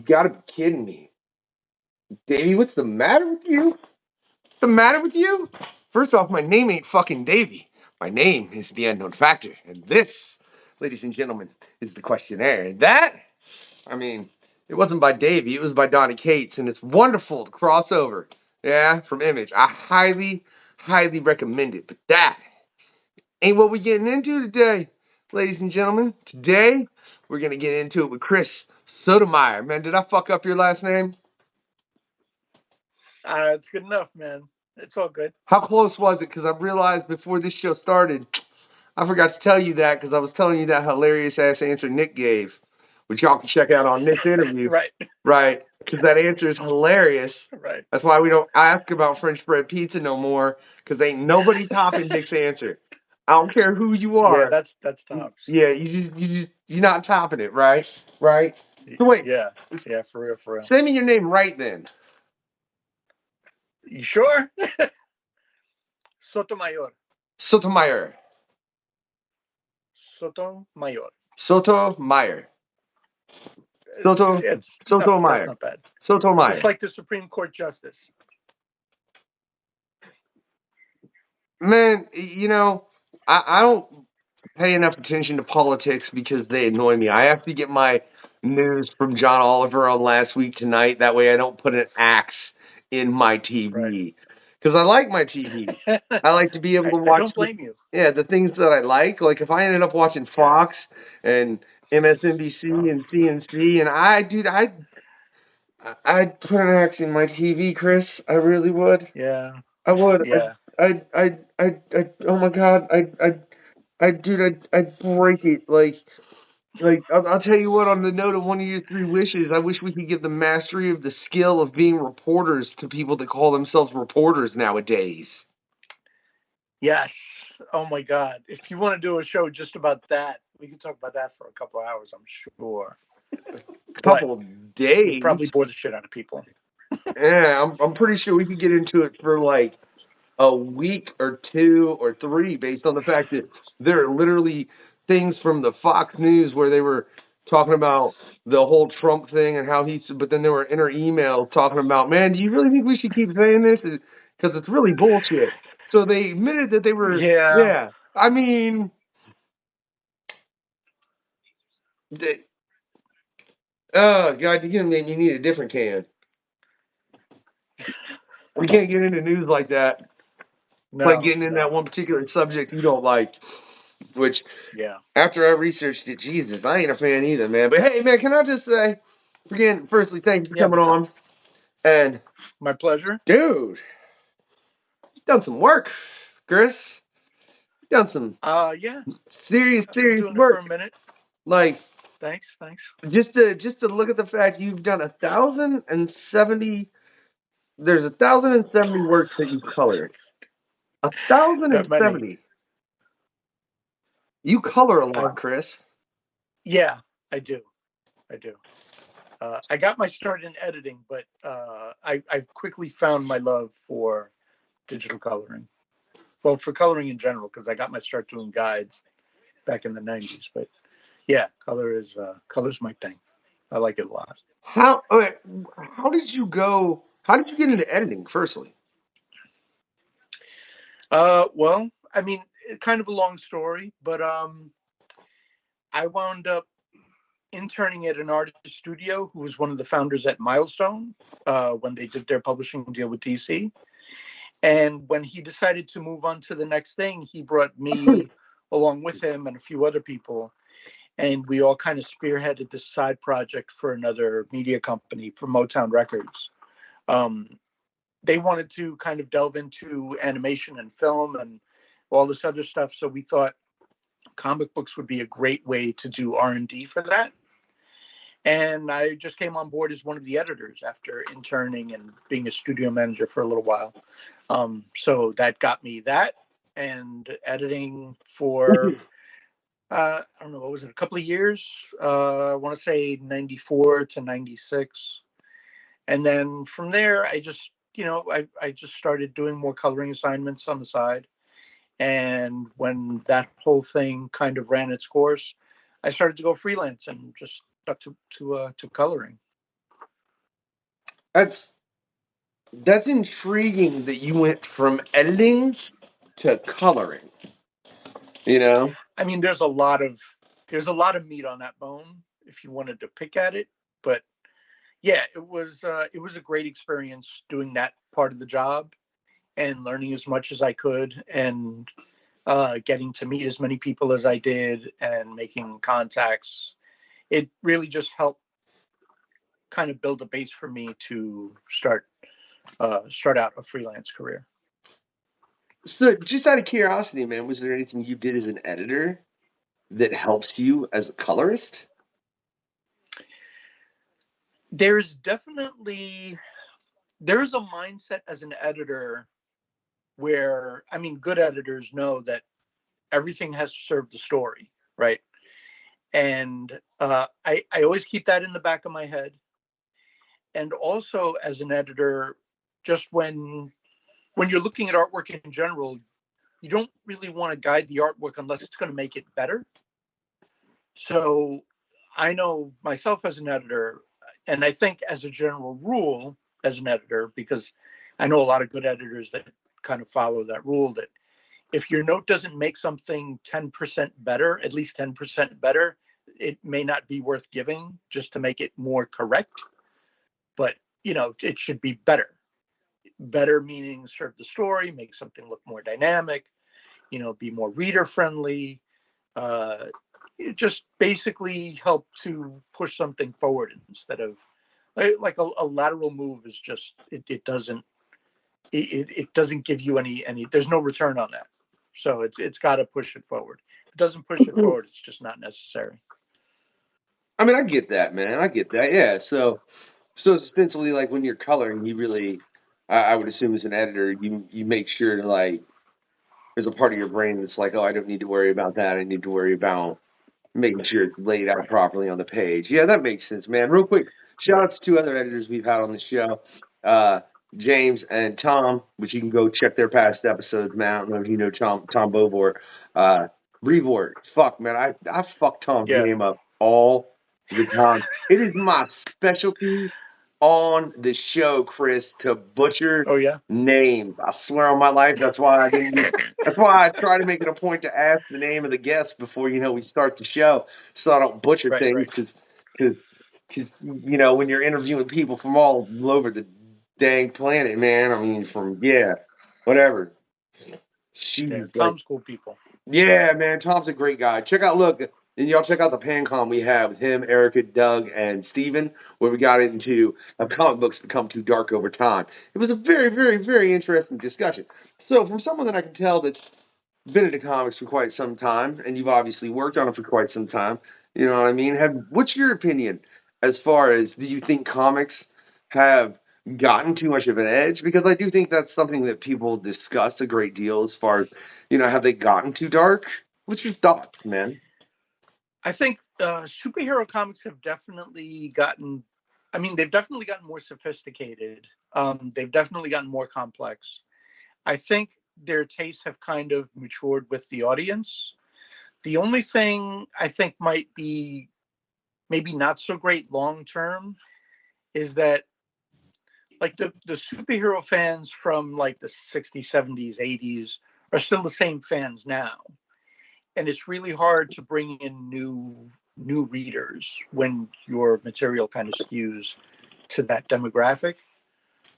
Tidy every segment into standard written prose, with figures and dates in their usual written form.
gotta be kidding me. Davey, what's the matter with you? What's the matter with you? First off, my name ain't fucking Davey. My name is the unknown factor. And this, ladies and gentlemen, is the questionnaire. And that, I mean, it wasn't by Davey, it was by Donnie Cates, and it's wonderful to cross over. Yeah, from Image. I highly, highly recommend it. But that ain't what we're getting into today, ladies and gentlemen. Today, we're gonna get into it with Chris Sotomayor. Man, did I fuck up your last name? It's good enough, man. It's all good. How close was it? Because I realized before this show started, I forgot to tell you that because I was telling you that hilarious ass answer Nick gave, which y'all can check out on Nick's interview. Right. Right. Because that answer is hilarious. Right. That's why we don't ask about French bread pizza no more, because ain't nobody topping Nick's answer. I don't care who you are. Yeah, that's tops. Yeah, you're not topping it, right? Right? So wait. Yeah, for real. Say me your name right then. You sure? Sotomayor. Sotomayor. Sotomayor. Sotomayor. Sotomayor. That's not bad. Sotomayor. It's like the Supreme Court justice. Man, you know, I don't pay enough attention to politics because they annoy me. I have to get my news from John Oliver on Last Week Tonight. That way I don't put an axe in my TV. Because I like my TV. I like to be able to watch. I don't blame you. Yeah, the things that I like. Like if I ended up watching Fox and MSNBC and CNC, and I'd put an axe in my TV, Chris. I really would. Yeah. I would. Yeah. Oh my God. I'd break it. Like, I'll tell you what, on the note of one of your three wishes, I wish we could give the mastery of the skill of being reporters to people that call themselves reporters nowadays. Yes. Oh my God. If you want to do a show just about that, we can talk about that for a couple of hours, I'm sure. Couple of days. We'd probably bore the shit out of people. Yeah, I'm pretty sure we could get into it for like a week or 2 or 3 based on the fact that there are literally things from the Fox News where they were talking about the whole Trump thing and how but then there were inner emails talking about, man, do you really think we should keep saying this? Because it's really bullshit. So they admitted that they were, yeah. I mean, oh, God, you're going to make me need a different can. We can't get into news like that. No, like getting in that one particular subject you don't like. Which, after I researched it, Jesus, I ain't a fan either, man. But hey, man, can I just say, again, firstly, thank you for coming on. And my pleasure. Dude, you've done some work, Chris. You've done some serious work. For a minute. Like, thanks. Just to look at the fact you've done 1,070. There's 1,070 works that you colored. 1,070. You color a lot, Chris. Yeah, I do. I got my start in editing, but I've quickly found my love for digital coloring. Well, for coloring in general, because I got my start doing guides back in the 90s. But yeah, color's my thing. I like it a lot. How did you get into editing, firstly? Well, I mean, kind of a long story, but I wound up interning at an artist studio who was one of the founders at Milestone when they did their publishing deal with DC. And when he decided to move on to the next thing, he brought me along with him and a few other people. And we all kind of spearheaded this side project for another media company, for Motown Records. They wanted to kind of delve into animation and film and all this other stuff. So we thought comic books would be a great way to do R&D for that. And I just came on board as one of the editors after interning and being a studio manager for a little while. So that got me that, and editing for, I don't know, what was it, a couple of years? I want to say 94 to 96. And then from there, I just, I just started doing more coloring assignments on the side. And when that whole thing kind of ran its course, I started to go freelance and just stuck to coloring. That's intriguing that you went from editing to coloring. You know, I mean, there's a lot of meat on that bone if you wanted to pick at it, but yeah, it was a great experience doing that part of the job and learning as much as I could and getting to meet as many people as I did and making contacts. It really just helped kind of build a base for me to start out a freelance career. so just out of curiosity, man, was there anything you did as an editor that helps you as a colorist? There's definitely there's a mindset as an editor where I mean good editors know that everything has to serve the story, right? And I always keep that in the back of my head. And also as an editor, just when you're looking at artwork in general, you don't really want to guide the artwork unless it's going to make it better. So I know myself as an editor, and I think as a general rule, as an editor, because I know a lot of good editors that kind of follow that rule that if your note doesn't make something 10% better, at least 10% better, it may not be worth giving just to make it more correct. But, it should be better. Better meaning serve the story, make something look more dynamic, be more reader friendly, uh, just basically help to push something forward instead of like a lateral move is just it doesn't it doesn't give you any there's no return on that, so it's got to push it forward. If it doesn't push it forward, it's just not necessary. I mean, I get that, man. I get that. Yeah. So it's essentially like when you're coloring, you really, I would assume as an editor, you make sure to like, there's a part of your brain that's like, oh, I don't need to worry about that. I need to worry about making sure it's laid out Right, properly on the page. Yeah, that makes sense, man. Real quick, shout right. out to two other editors we've had on the show, uh, James and Tom, which you can go check their past episodes, man. I don't know if you know Tom Bovort. Uh, Revort. Fuck, man. I fuck Tom's Yeah. name up all the time. It is my specialty on the show, Chris, to butcher Oh yeah. names. I swear on my life, that's why I didn't. That's why I try to make it a point to ask the name of the guest before we start the show, so I don't butcher Right, right. things. Because when you're interviewing people from all over the dang planet, man. I mean, from whatever. Yeah, She's like, Tom's cool people. yeah, man, Tom's a great guy. And y'all check out the Pancom we have with him, Erica, Doug, and Steven, where we got into have comic books become too dark over time. It was a very, very, very interesting discussion. So, from someone that I can tell that's been into comics for quite some time, and you've obviously worked on it for quite some time, you know what I mean? What's your opinion as far as do you think comics have gotten too much of an edge? Because I do think that's something that people discuss a great deal as far as have they gotten too dark? What's your thoughts, man? I think superhero comics have definitely gotten. I mean, they've definitely gotten more sophisticated. They've definitely gotten more complex. I think their tastes have kind of matured with the audience. The only thing I think might be maybe not so great long term is that like the superhero fans from like the 60s, 70s, 80s are still the same fans now. And it's really hard to bring in new readers when your material kind of skews to that demographic.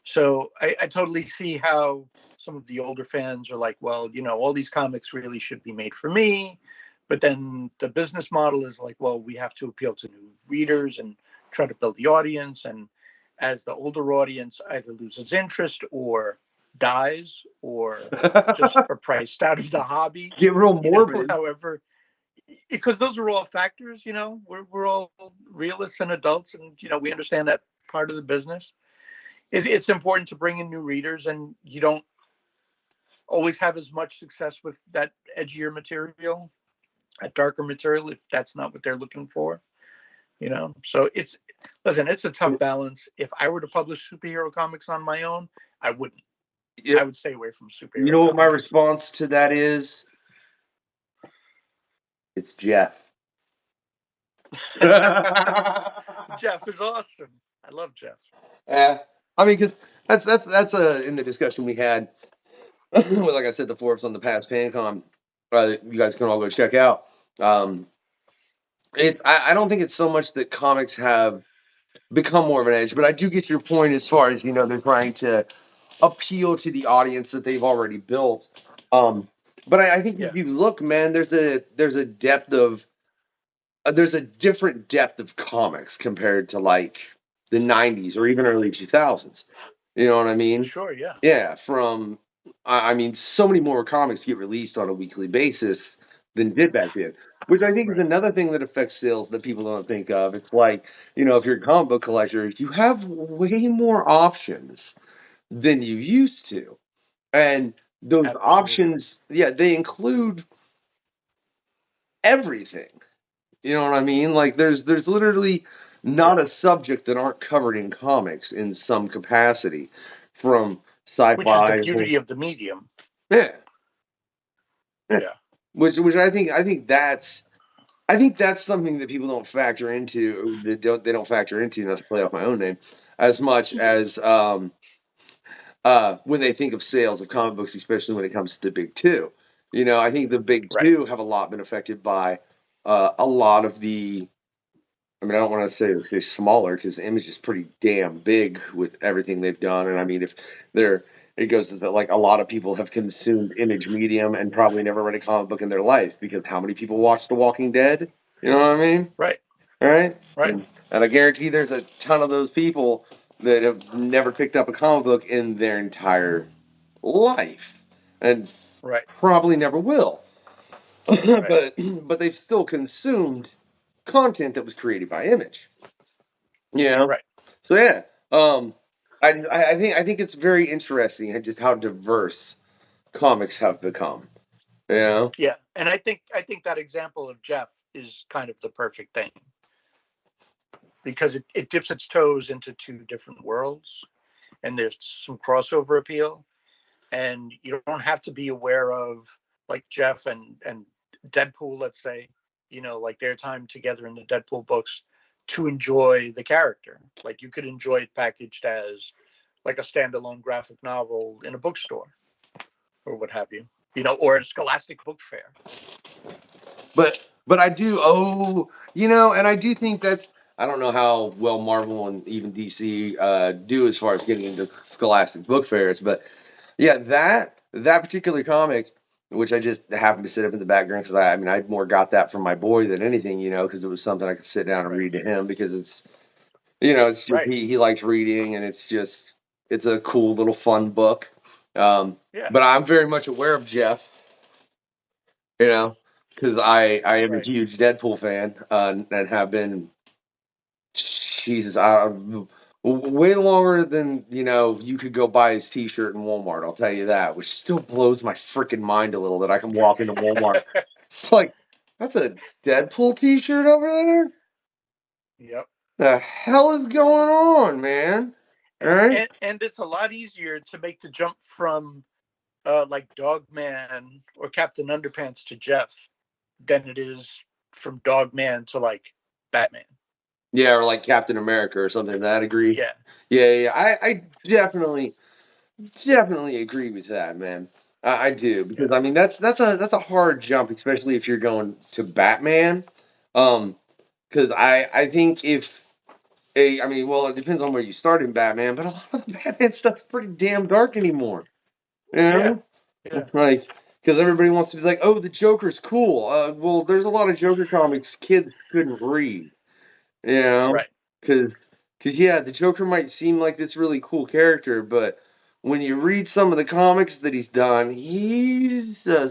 So I totally see how some of the older fans are like, well, all these comics really should be made for me. But then the business model is like, well, we have to appeal to new readers and try to build the audience. And as the older audience either loses interest or dies or just are priced out of the hobby, Get real morbid. however, because those are all factors, we're all realists and adults and, we understand that part of the business. It's important to bring in new readers, and you don't always have as much success with that edgier material, that darker material, if that's not what they're looking for. So it's a tough balance. If I were to publish superhero comics on my own, I wouldn't. Yeah, I would stay away from you superhero know what my comics. response to that is? It's Jeff. Jeff is awesome. I love Jeff. Yeah. I mean, 'cause that's in the discussion we had. Well, like I said, the four of us on the past PanCon, you guys can all go check out. Um, I don't think it's so much that comics have become more of an edge, but I do get your point as far as they're trying to appeal to the audience that they've already built. Um, but I think Yeah, if you look, man, there's a depth of there's a different depth of comics compared to like the '90s or even early 2000s. You know what I mean? sure, yeah, Yeah, from I mean, so many more comics get released on a weekly basis than did back then, which I think is right, another thing that affects sales that people don't think of. It's like, if you're a comic book collector, you have way more options than you used to. And those absolutely. options, yeah, they include everything. You know what I mean? Like there's literally Yeah, not a subject that aren't covered in comics in some capacity, from which is the sci-fi. beauty of the medium. Yeah, yeah. Yeah, Which I think that's something that people don't factor into. They don't factor into, not to play off my own name, as much as when they think of sales of comic books, especially when it comes to the big two. I think the big right, two have a lot been affected by a lot of the. I mean, I don't want to say smaller because Image is pretty damn big with everything they've done, and I mean, if they're it goes to like a lot of people have consumed Image medium and probably never read a comic book in their life because how many people watch The Walking Dead? You know what I mean? right, All right, right, and I guarantee there's a ton of those people that have never picked up a comic book in their entire life, and right, probably never will. right, but they've still consumed content that was created by Image. You know, right. so yeah, um, I think it's very interesting just how diverse comics have become. You know, Yeah, and I think that example of Jeff is kind of the perfect thing because it dips its toes into two different worlds, and there's some crossover appeal, and you don't have to be aware of like Jeff and Deadpool, let's say, like their time together in the Deadpool books to enjoy the character. Like you could enjoy it packaged as like a standalone graphic novel in a bookstore or what have you, or at a Scholastic book fair. but I do and I do think that's I don't know how well Marvel and even DC do as far as getting into Scholastic book fairs, but yeah, that particular comic, which I just happened to sit up in the background because I mean I more got that from my boy than anything, because it was something I could sit down and Right, read to him because it's just right, he likes reading and it's a cool little fun book. yeah, But I'm very much aware of Jeff, you know, because I am a right. huge Deadpool fan and have been Jesus, way longer than you could go buy his T-shirt in Walmart. I'll tell you that, which still blows my freaking mind a little that I can walk into Walmart. It's like that's a Deadpool T-shirt over there. Yep. The hell is going on, man? All right. And it's a lot easier to make the jump from like Dogman or Captain Underpants to Jeff than it is from Dogman to like Batman. Yeah, or like Captain America or something to that degree. Yeah, Yeah. I definitely agree with that, man. I do yeah, because I mean that's a hard jump, especially if you're going to Batman. Um, because I think if I mean, well, it depends on where you start in Batman, but a lot of the Batman stuff's pretty damn dark anymore. You yeah, know, yeah. it's like because everybody wants to be like, oh, the Joker's cool. Well, there's a lot of Joker comics kids couldn't read. You know, Right. because yeah, the Joker might seem like this really cool character, but when you read some of the comics that he's done, he's a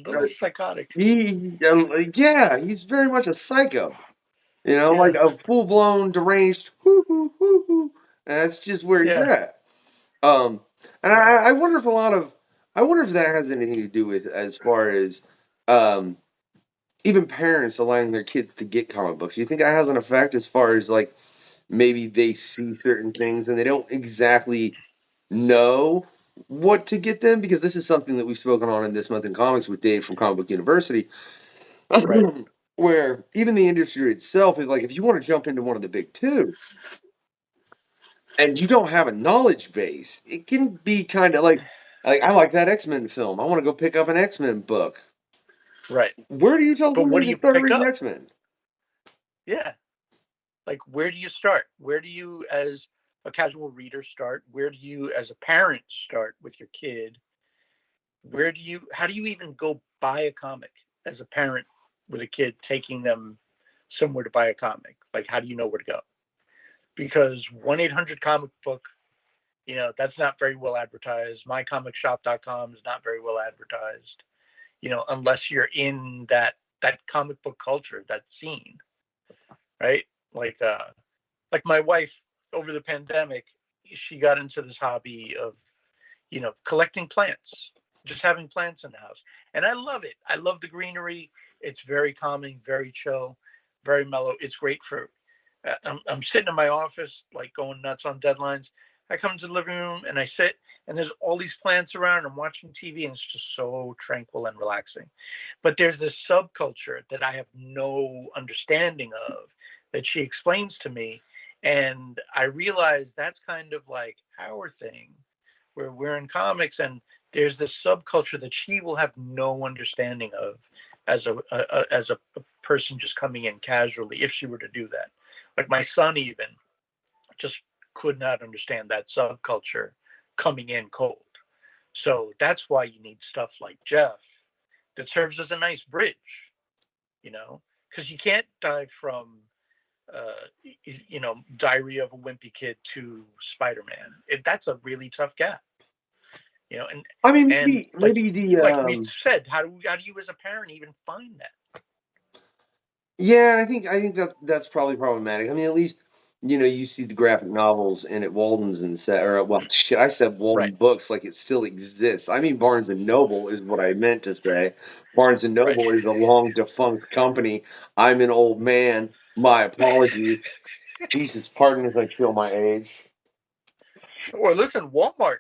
A little psychotic. yeah, he's very much a psycho. Like Yeah, a full blown deranged. Whoo, whoo, whoo, whoo, and that's just where he's yeah, at. Um, and yeah. I wonder if I wonder if that has anything to do with as far as um even parents allowing their kids to get comic books. You think that has an effect as far as like maybe they see certain things and they don't exactly know what to get them because this is something that we've spoken on in this month in comics with Dave from Comic Book University, Right. where even the industry itself is like if you want to jump into one of the big two, and you don't have a knowledge base, it can be kind of like I like that X-Men film. I want to go pick up an X-Men book. Right. Where do you tell But what somebody do to you start pick reading up? X-Men? Yeah. Like, where do you start? Where do you, as a casual reader, start? Where do you, as a parent, start with your kid? How do you even go buy a comic as a parent with a kid, taking them somewhere to buy a comic? Like, how do you know where to go? Because 1-800 comic book, that's not very well advertised. mycomicshop.com is not very well advertised, unless you're in that comic book culture, that scene, right? Like, like my wife, over the pandemic, she got into this hobby of, collecting plants, just having plants in the house. And I love it. I love the greenery. It's very calming, very chill, very mellow. It's great for, I'm sitting in my office, like going nuts on deadlines. I come into the living room and I sit, and there's all these plants around. I'm watching TV, and it's just so tranquil and relaxing. But there's this subculture that I have no understanding of, that she explains to me. And I realize that's kind of like our thing, where we're in comics, and there's this subculture that she will have no understanding of, as a person just coming in casually, if she were to do that. Like my son even just could not understand that subculture coming in cold. So that's why you need stuff like Jeff, that serves as a nice bridge, because you can't dive from Diary of a Wimpy Kid to Spider-Man. That's a really tough gap, and I mean, and like maybe the like we said, how do you as a parent even find that? yeah, I think that's probably problematic. I mean, at least you see the graphic novels and at Walden's and said, or well, shit, I said Right, Walden Books like it still exists. I mean, Barnes and Noble is what I meant to say. Barnes and right. Noble is a long defunct company. I'm an old man. My apologies. Jesus, pardon if I feel my age. Or listen, Walmart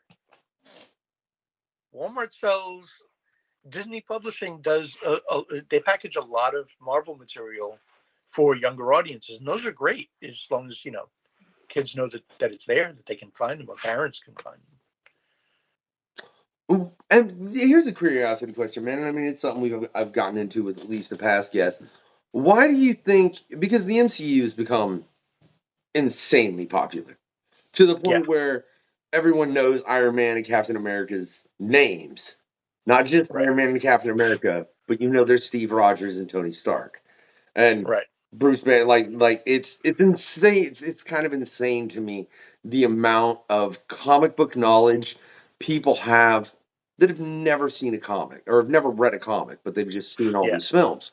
sells. Disney Publishing does. They package a lot of Marvel material for younger audiences, and those are great, as long as kids know that it's there, that they can find them, or parents can find them. And here's a curiosity question, man. I mean, it's something I've gotten into with at least the past guests. Why do you think? Because the MCU has become insanely popular to the Yeah, point where everyone knows Iron Man and Captain America's names, not just right, Iron Man and Captain America, but there's Steve Rogers and Tony Stark and right. Bruce Banner. Like it's insane. It's kind of insane to me the amount of comic book knowledge people have that have never seen a comic or have never read a comic, but they've just seen all Yeah, these films.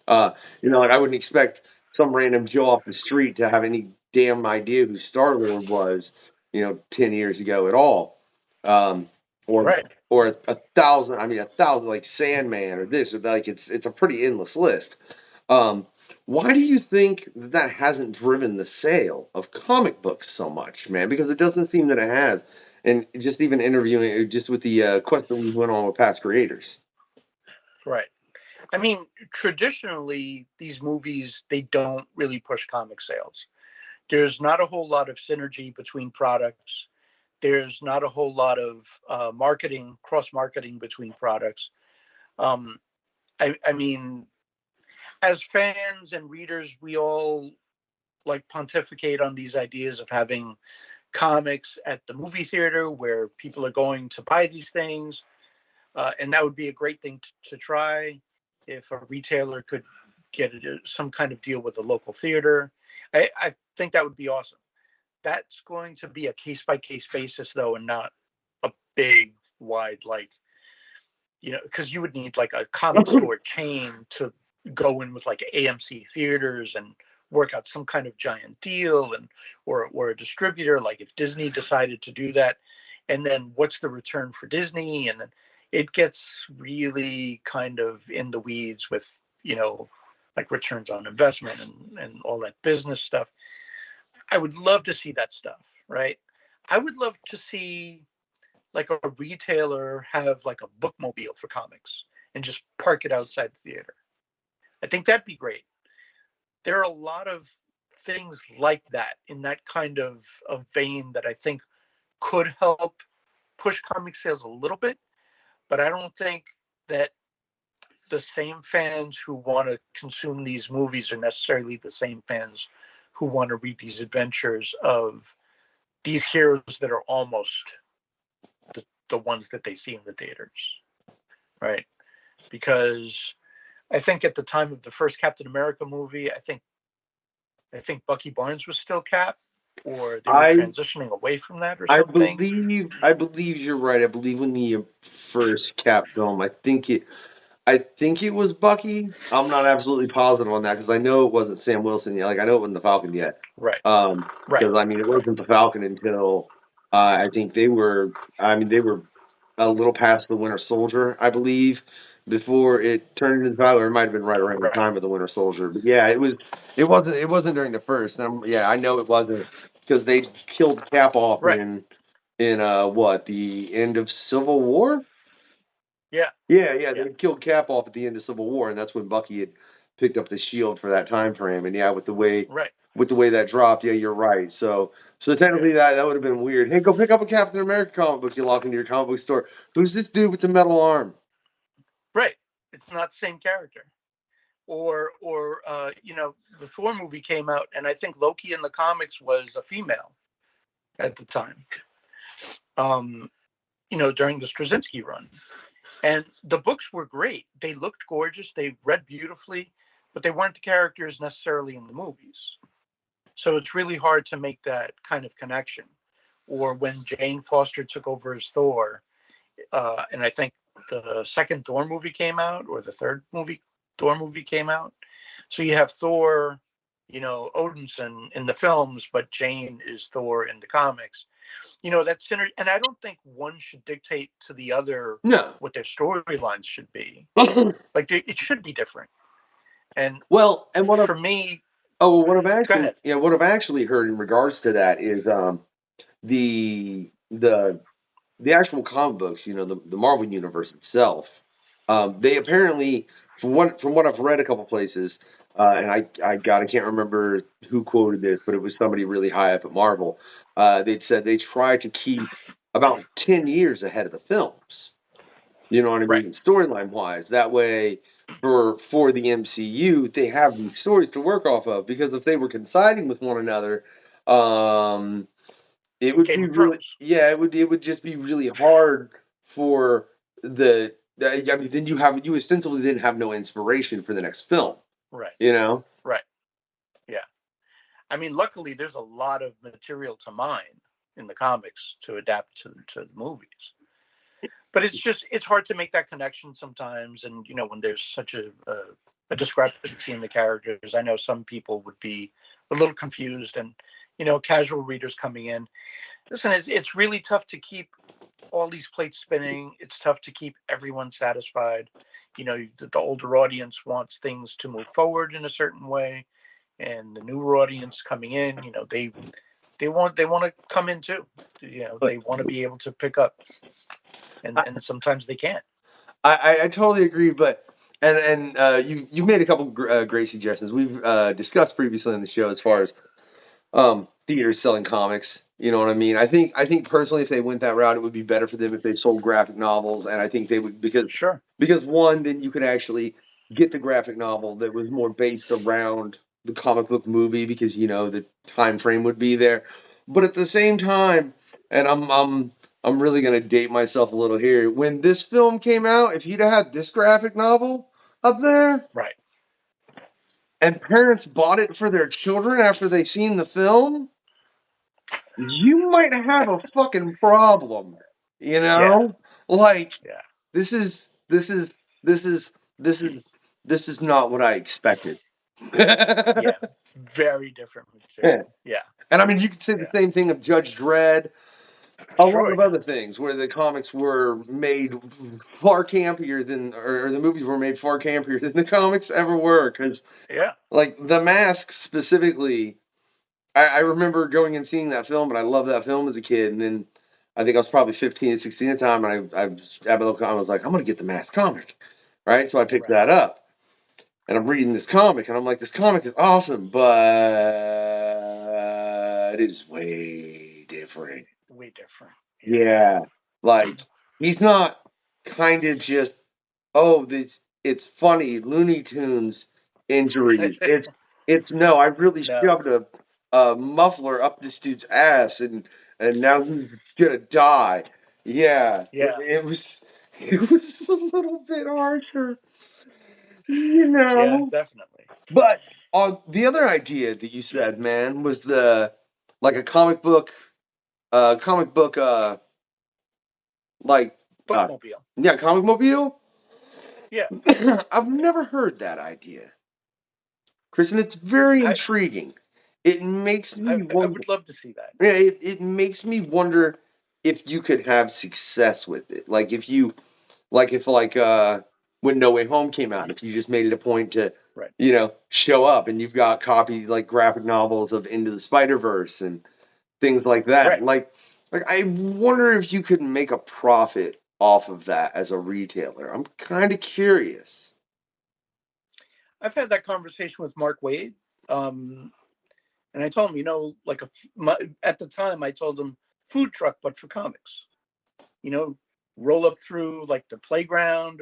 Like I wouldn't expect some random Joe off the street to have any damn idea who Star Lord was, 10 years ago at all. Um, or right. or a thousand like Sandman or this or that. Like it's a pretty endless list. Um, why do you think that hasn't driven the sale of comic books so much, man? Because it doesn't seem that it has. And just even interviewing, just with the quest that we went on with past creators. Right. I mean, traditionally, these movies, they don't really push comic sales. There's not a whole lot of synergy between products. There's not a whole lot of marketing, cross marketing between products. Um, I mean, as fans and readers, we all like pontificate on these ideas of having comics at the movie theater, where people are going to buy these things. And that would be a great thing to try, if a retailer could get some kind of deal with a local theater. I think that would be awesome. That's going to be a case by case basis, though, and not a big, wide, like, because you would need like a comic store chain to go in with like AMC theaters and work out some kind of giant deal, and or a distributor, like if Disney decided to do that, and then what's the return for Disney, and then it gets really kind of in the weeds with like returns on investment and all that business stuff. I would love to see that stuff, right? I would love to see like a retailer have like a bookmobile for comics and just park it outside the theater. I think that'd be great. There are a lot of things like that in that kind of vein that I think could help push comic sales a little bit, but I don't think that the same fans who want to consume these movies are necessarily the same fans who want to read these adventures of these heroes that are almost the ones that they see in the theaters, right? Because I think at the time of the first Captain America movie, I think Bucky Barnes was still Cap, or they were I transitioning away from that or I something. believe you're right. I believe when the first Cap film, I think it was Bucky. I'm not absolutely positive on that because I know it wasn't Sam Wilson yet. Like I know it wasn't the Falcon yet. Right, right, Because I mean it wasn't the Falcon until I think they were. I mean they were a little past the Winter Soldier, I believe, before it turned into the Falcon. Or it might have been right around the right, time of the Winter Soldier. But yeah, it was. It wasn't. It wasn't during the first. Yeah, I know it wasn't because they killed Cap off right. in what the end of Civil War. Yeah, Yeah, yeah, they killed Cap off at the end of Civil War, and that's when Bucky had picked up the shield for that time frame. And yeah, right, with the way that dropped, yeah, you're right. So yeah, technically that would have been weird. Hey, go pick up a Captain America comic book you lock into your comic book store. Who's this dude with the metal arm? right. It's not the same character. Or the Thor movie came out, and I think Loki in the comics was a female at the time. Um, during the Straczynski run, and the books were great. They looked gorgeous. They read beautifully, but they weren't the characters necessarily in the movies. So it's really hard to make that kind of connection. Or when Jane Foster took over as Thor, and I think the second Thor movie came out, or the third movie Thor movie came out. So you have Thor, Odinson in the films, but Jane is Thor in the comics. That's synergy, and I don't think one should dictate to the other No. what their storylines should be. Like it should be different. And Well, and for me, go ahead. what I've actually heard in regards to that is the the the actual comic books, the Marvel universe itself, they apparently, from what I've read a couple places, and I can't remember who quoted this, but it was somebody really high up at Marvel. They'd said they try to keep about 10 years ahead of the films. You know what I Right, mean? Storyline wise, that way for the MCU, they have these stories to work off of. Because if they were coinciding with one another, um, it would Game be of really, Thrones. yeah, it would just be really hard for I mean, then you ostensibly then have no inspiration for the next film, Right, you know? right, yeah. I mean, luckily, there's a lot of material to mine in the comics to adapt to the movies. But it's hard to make that connection sometimes. And when there's such a discrepancy in the characters, I know some people would be a little confused, and casual readers coming in. Listen, it's really tough to keep all these plates spinning. It's tough to keep everyone satisfied. The older audience wants things to move forward in a certain way, and the newer audience coming in, they want to come in too. But They want to be able to pick up, and sometimes they can't. I totally agree, but you made a couple great suggestions. We've discussed previously on the show as far as theaters selling comics. You know what I mean? I think personally, if they went that route, it would be better for them if they sold graphic novels, and I think they would Sure. because one, then you could actually get the graphic novel that was more based around the comic book movie because the time frame would be there. But at the same time, and I'm really gonna date myself a little here. When this film came out, if you'd have had this graphic novel up there Right. and parents bought it for their children after they seen the film, you might have a fucking problem, you Yeah. know? Like Yeah. this is this is this is this is this is not what I expected. Yeah. Very different Yeah. material. Yeah. And I mean, you could say the Yeah. same thing of Judge Dredd, a lot Sure. of Yeah. other things where the comics were made far campier or the movies were made far campier than the comics ever were. Because, Yeah. like, The Mask specifically, I remember going and seeing that film, and I loved that film as a kid. And then I think I was probably 15 or 16 at the time, and I was like, I'm going to get The Mask comic. Right? So I picked Right. that up. and I'm reading this comic, and I'm like, this comic is awesome, but it is way different. Way different. Yeah, like he's not kind of just this. It's funny Looney Tunes injuries. Yeah. It's no. I really No. shoved a muffler up this dude's ass, and now he's gonna die. Yeah, Yeah. it was it was a little bit harsher, Yeah. know. Definitely. But the other idea that you said, man, was the like a comic book, like uh, Bookmobile. yeah, comic mobile. Yeah. I've never heard that idea, Chris, and it's very I intriguing. It makes I me I wonder. would love to see that. Yeah, it makes me wonder if you could have success with it. Like if you like if like when No Way Home came out, if you just made it a point to, Right. show up and you've got copies like graphic novels of Into the Spider-Verse and things like that. Right. Like I wonder if you could make a profit off of that as a retailer. I'm kind of curious. I've had that conversation with Mark Wade, and I told him, like at the time, I told him food truck, but for comics. You know, roll up through like the playground,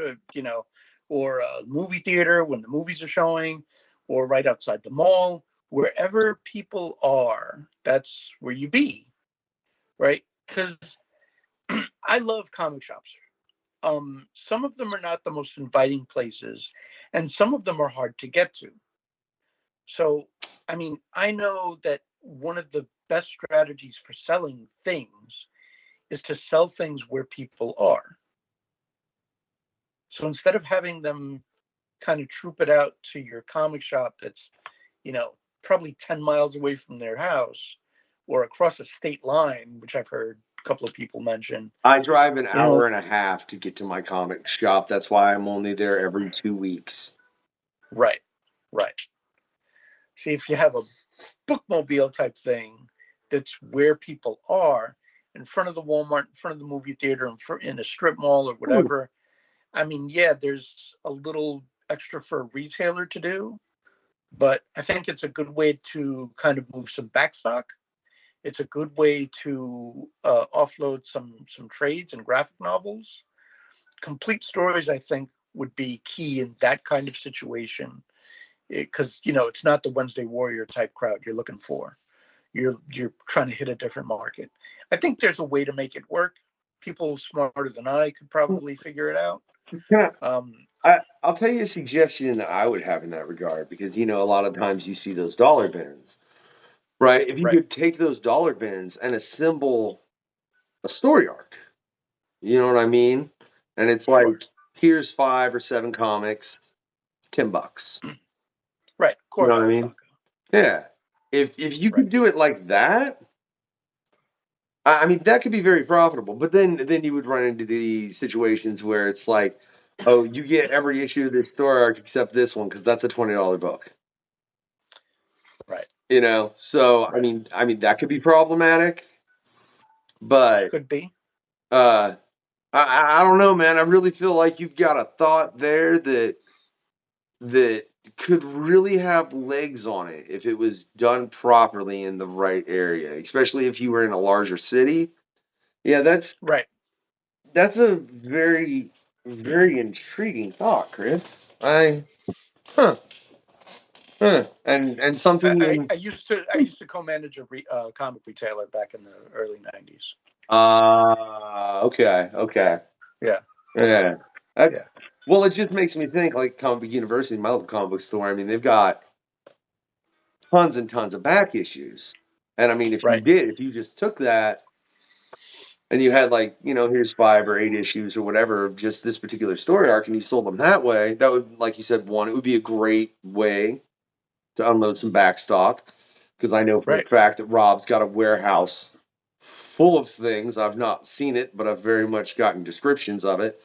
or a movie theater when the movies are showing, or right outside the mall, wherever people are. That's where you be, right? Because I love comic shops. Some of them are not the most inviting places, and some of them are hard to get to. So, I mean, I know that one of the best strategies for selling things is to sell things where people are. So instead of having them kind of troop it out to your comic shop that's, probably 10 miles away from their house or across a state line, which I've heard a couple of people mention, I drive an you hour know, and a half to get to my comic shop. That's why I'm only there every 2 weeks. right, right. See, if you have a bookmobile type thing that's where people are, in front of the Walmart, in front of the movie theater, in a strip mall or Ooh, whatever. I mean, yeah, there's a little extra for a retailer to do, but I think it's a good way to kind of move some backstock. It's a good way to offload some trades and graphic novels. Complete stories, I think, would be key in that kind of situation because it's not the Wednesday Warrior type crowd you're looking for. You're trying to hit a different market. I think there's a way to make it work. People smarter than I could probably figure it out. can Um, I'll tell you a suggestion that I would have in that regard because a lot of times you see those dollar bins, right? If you right, could take those dollar bins and assemble a story arc, you know what I mean? And it's sure, like, here's 5 or 7 comics, $10. right, You core know what I box mean? saga, Yeah. If you right, could do it like that, I mean that could be very profitable. But then you would run into the situations where it's like, oh, you get every issue of this story arc except this one because that's a $20 book. right, So I right. mean, I mean that could be problematic. But Could be uh, I don't know, man. I really feel like you've got a thought there that could really have legs on it if it was done properly in the right area, especially if you were in a larger city. Yeah, right. that's a very very intriguing thought, Chris. Huh, and something in I used to co-manage a comic retailer back in the early '90s. okay, okay. Yeah, Yeah. That's yeah, well, it just makes me think like comic book university, my local comic book store. I mean, they've got tons and tons of back issues. And I mean, right, if you just took that and you had like, here's 5 or 8 issues or whatever of just this particular story arc and you sold them that way, that would, like you said, one, it would be a great way to unload some back stock. Because I know for a right. fact that Rob's got a warehouse full of things. I've not seen it, but I've very much gotten descriptions of it.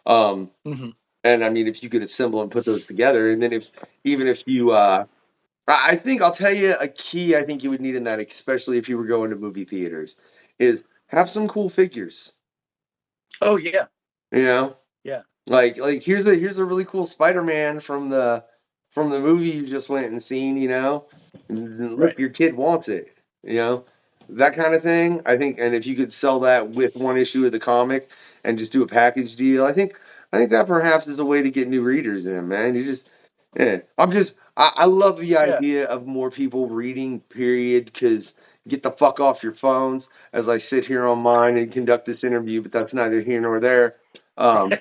Um, Hmm. And I mean, if you could assemble and put those together, and then even if you, I think I'll tell you a key I think you would need in that, especially if you were going to movie theaters, is have some cool figures. Oh yeah, You know, yeah, like here's a really cool Spider-Man from the from the movie you just went and seen, and look, Right. your kid wants it, you know, that kind of thing. I think, and if you could sell that with one issue of the comic and just do a package deal, I think that perhaps is a way to get new readers in, man. Yeah, I love the Yeah. idea of more people reading, period, because get the fuck off your phones as I sit here on mine and conduct this interview, but that's neither here nor there. Um,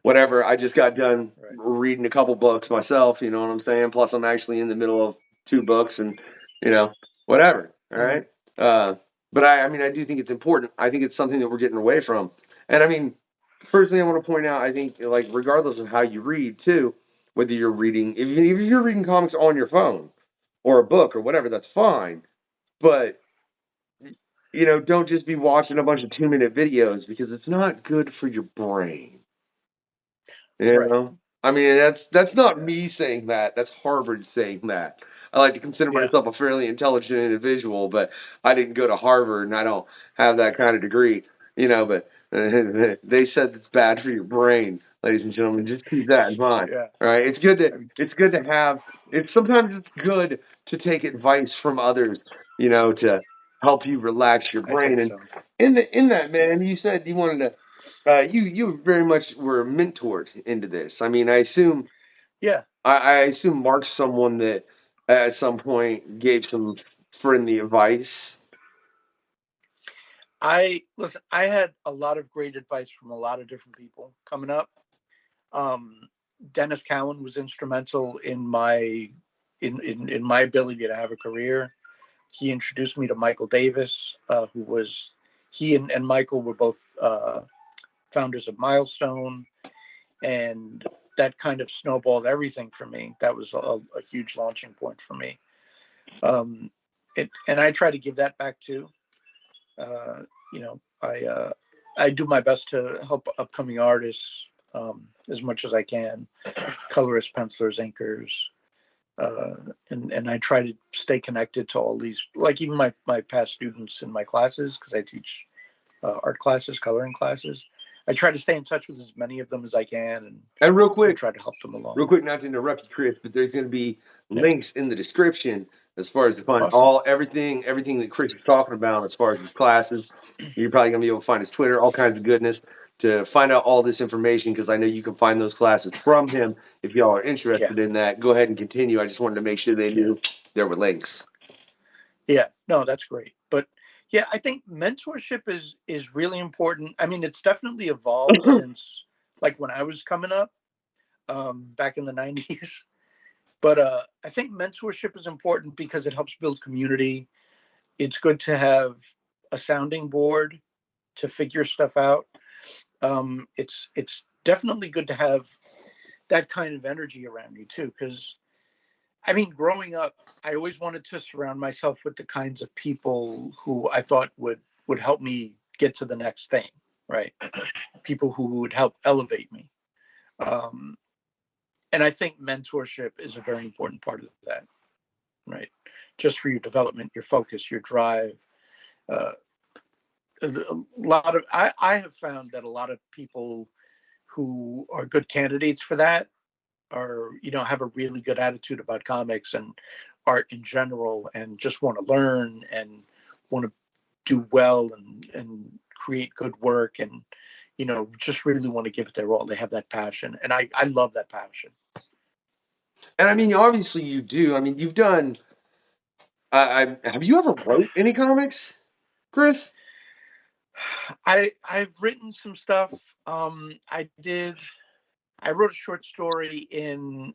Whatever. I just got done Right. reading a couple books myself, you know what I'm saying? Plus, I'm actually in the middle of two books and, you know, whatever. All Mm. right. Uh, but I mean, I do think it's important. I think it's something that we're getting away from. And I mean, first thing I want to point out, I think, like, regardless of how you read, too, whether you're reading, if you're reading comics on your phone or a book or whatever, that's fine. But, don't just be watching a bunch of 2-minute videos because it's not good for your brain. You Right. know? I mean, that's not Yeah. me saying that. That's Harvard saying that. I like to consider Yeah. myself a fairly intelligent individual, but I didn't go to Harvard and I don't have that kind of degree, but they said it's bad for your brain, ladies and gentlemen. Just keep that in mind. Yeah. All right. I mean, It's good to have sometimes it's good to take advice from others, to help you relax your I brain. think And so. in that, Yeah. man, you said you wanted to you very much were mentored into this. I mean, Yeah. I assume Mark's someone that at some point gave some friendly advice. I listen. I had a lot of great advice from a lot of different people coming up. Um, Dennis Cowan was instrumental in my ability to have a career. He introduced me to Michael Davis, who was he and Michael were both founders of Milestone, and that kind of snowballed everything for me. That was a huge launching point for me. Um, and I try to give that back too. Uh, I do my best to help upcoming artists as much as I can, colorists, pencilers, inkers, and I try to stay connected to all these, like even my past students in my classes, because I teach art classes, coloring classes. I try to stay in touch with as many of them as I can, And and try to help them real along. quick, not to interrupt you, Chris, but there's going to be Yeah, links in the description as far as to find awesome. everything that Chris is talking about as far as his classes. You're probably going to be able to find his Twitter, all kinds of goodness to find out all this information because I know you can find those classes from him if y'all are Yeah, interested in that. Go ahead and continue. I just wanted to make sure they yeah, knew there were links. yeah. No, that's great. But yeah, I think mentorship is really important. I mean, it's definitely evolved since like when I was coming up back in the '90s. But I think mentorship is important because it helps build community. It's good to have a sounding board to figure stuff out. It's definitely good to have that kind of energy around you too, because I mean, growing up, I always wanted to surround myself with the kinds of people who I thought would help me get to the next thing, right? People who would help elevate me. Um, and I think mentorship is a very important part of that, right? Just for your development, your focus, your drive. Uh, a lot of I have found that a lot of people who are good candidates for that are have a really good attitude about comics and art in general, and just want to learn and want to do well and create good work, and just really want to give it their all. They have that passion, and I love that passion. And I mean, obviously you do. I mean, you've done. Have you ever wrote any comics, Chris? I've written some stuff. I wrote a short story in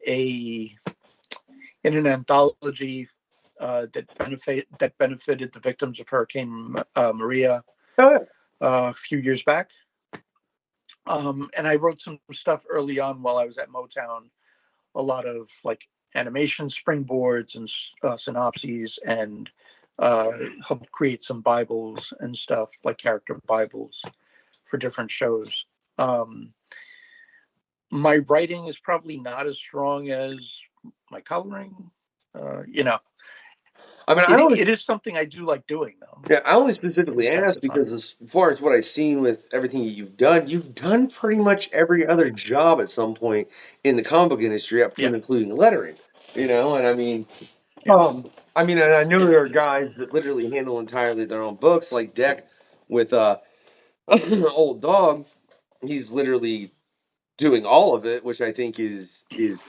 an anthology that benefited the victims of Hurricane Maria Oh, yeah. a few years back. And I wrote some stuff early on while I was at Motown. A lot of like animation springboards and synopses, and uh, helped create some Bibles and stuff, like character Bibles for different shows. Um, my writing is probably not as strong as my coloring. Uh, you know, I mean, It is something I do like doing though, yeah, I only from specifically time asked to time. because as far as what I've seen with everything that you've done pretty much every other job at some point in the comic book industry, up to Yeah, and including lettering. And yeah. and I know there are guys that literally handle entirely their own books, like Deck with Old Dog. He's literally doing all of it, which I think is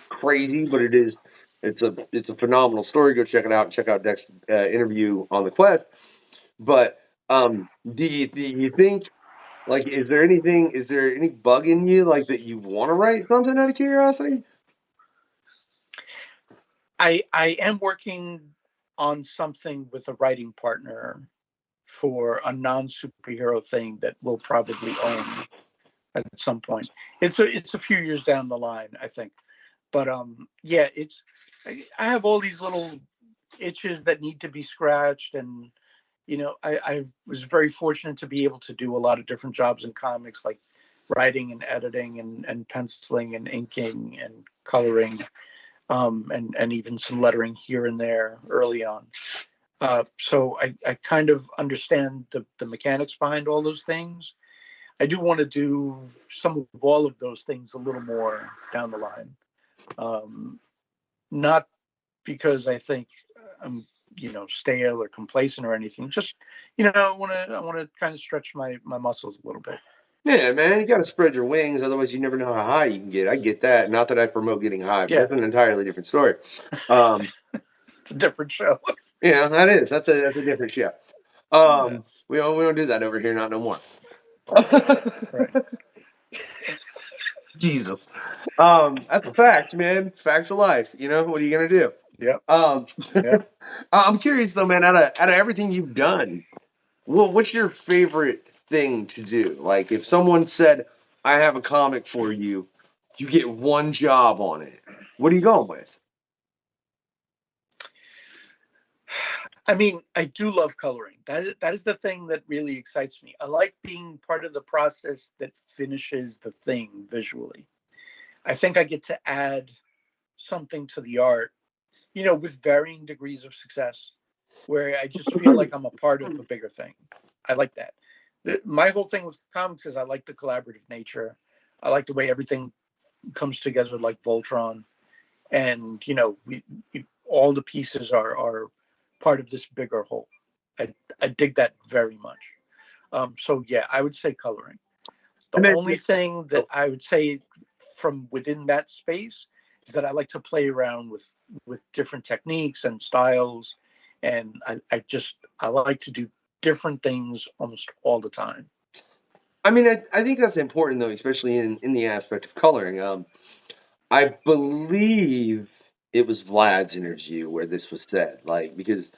crazy, but it's a phenomenal story. Go check it out. Check out Deck's interview on the Quest. But do you think, like, is there any bug in you, like, that you want to write something out of curiosity? I am working on something with a writing partner for a non superhero thing that we'll probably own at some point. It's a few years down the line, I think. But yeah, it's I have all these little itches that need to be scratched, and I was very fortunate to be able to do a lot of different jobs in comics, like writing and editing and penciling and inking and coloring, and even some lettering here and there early on. So I kind of understand the mechanics behind all those things. I do want to do some of all of those things a little more down the line. Um, Not because I think I'm, stale or complacent or anything. Just, I want to kind of stretch my muscles a little bit. Yeah, man, you got to spread your wings, otherwise you never know how high you can get. I get that. Not that I promote getting high, but Yeah, that's an entirely different story. Um, it's a different show. yeah, that is. That's a different show. Yeah, We don't do that over here, not no more. right. Jesus. That's a fact, man. Facts of life. What are you gonna do? Yep. Um, Yep. I'm curious though, man. Out of everything you've done, what's your favorite thing to do? Like, if someone said, "I have a comic for you," you get one job on it. What are you going with? I mean, I do love coloring. That is the thing that really excites me. I like being part of the process that finishes the thing visually. I think I get to add something to the art, with varying degrees of success, where I just feel like I'm a part of a bigger thing. I like that. My whole thing with comics is I like the collaborative nature. I like the way everything comes together like Voltron, and all the pieces are part of this bigger whole. I dig that very much. So yeah, I would say coloring. The And then, only thing that oh, I would say from within that space is that I like to play around with different techniques and styles, and I like to do different things almost all the time. I think that's important though, especially in the aspect of coloring. I believe it was Vlad's interview where this was said, like, because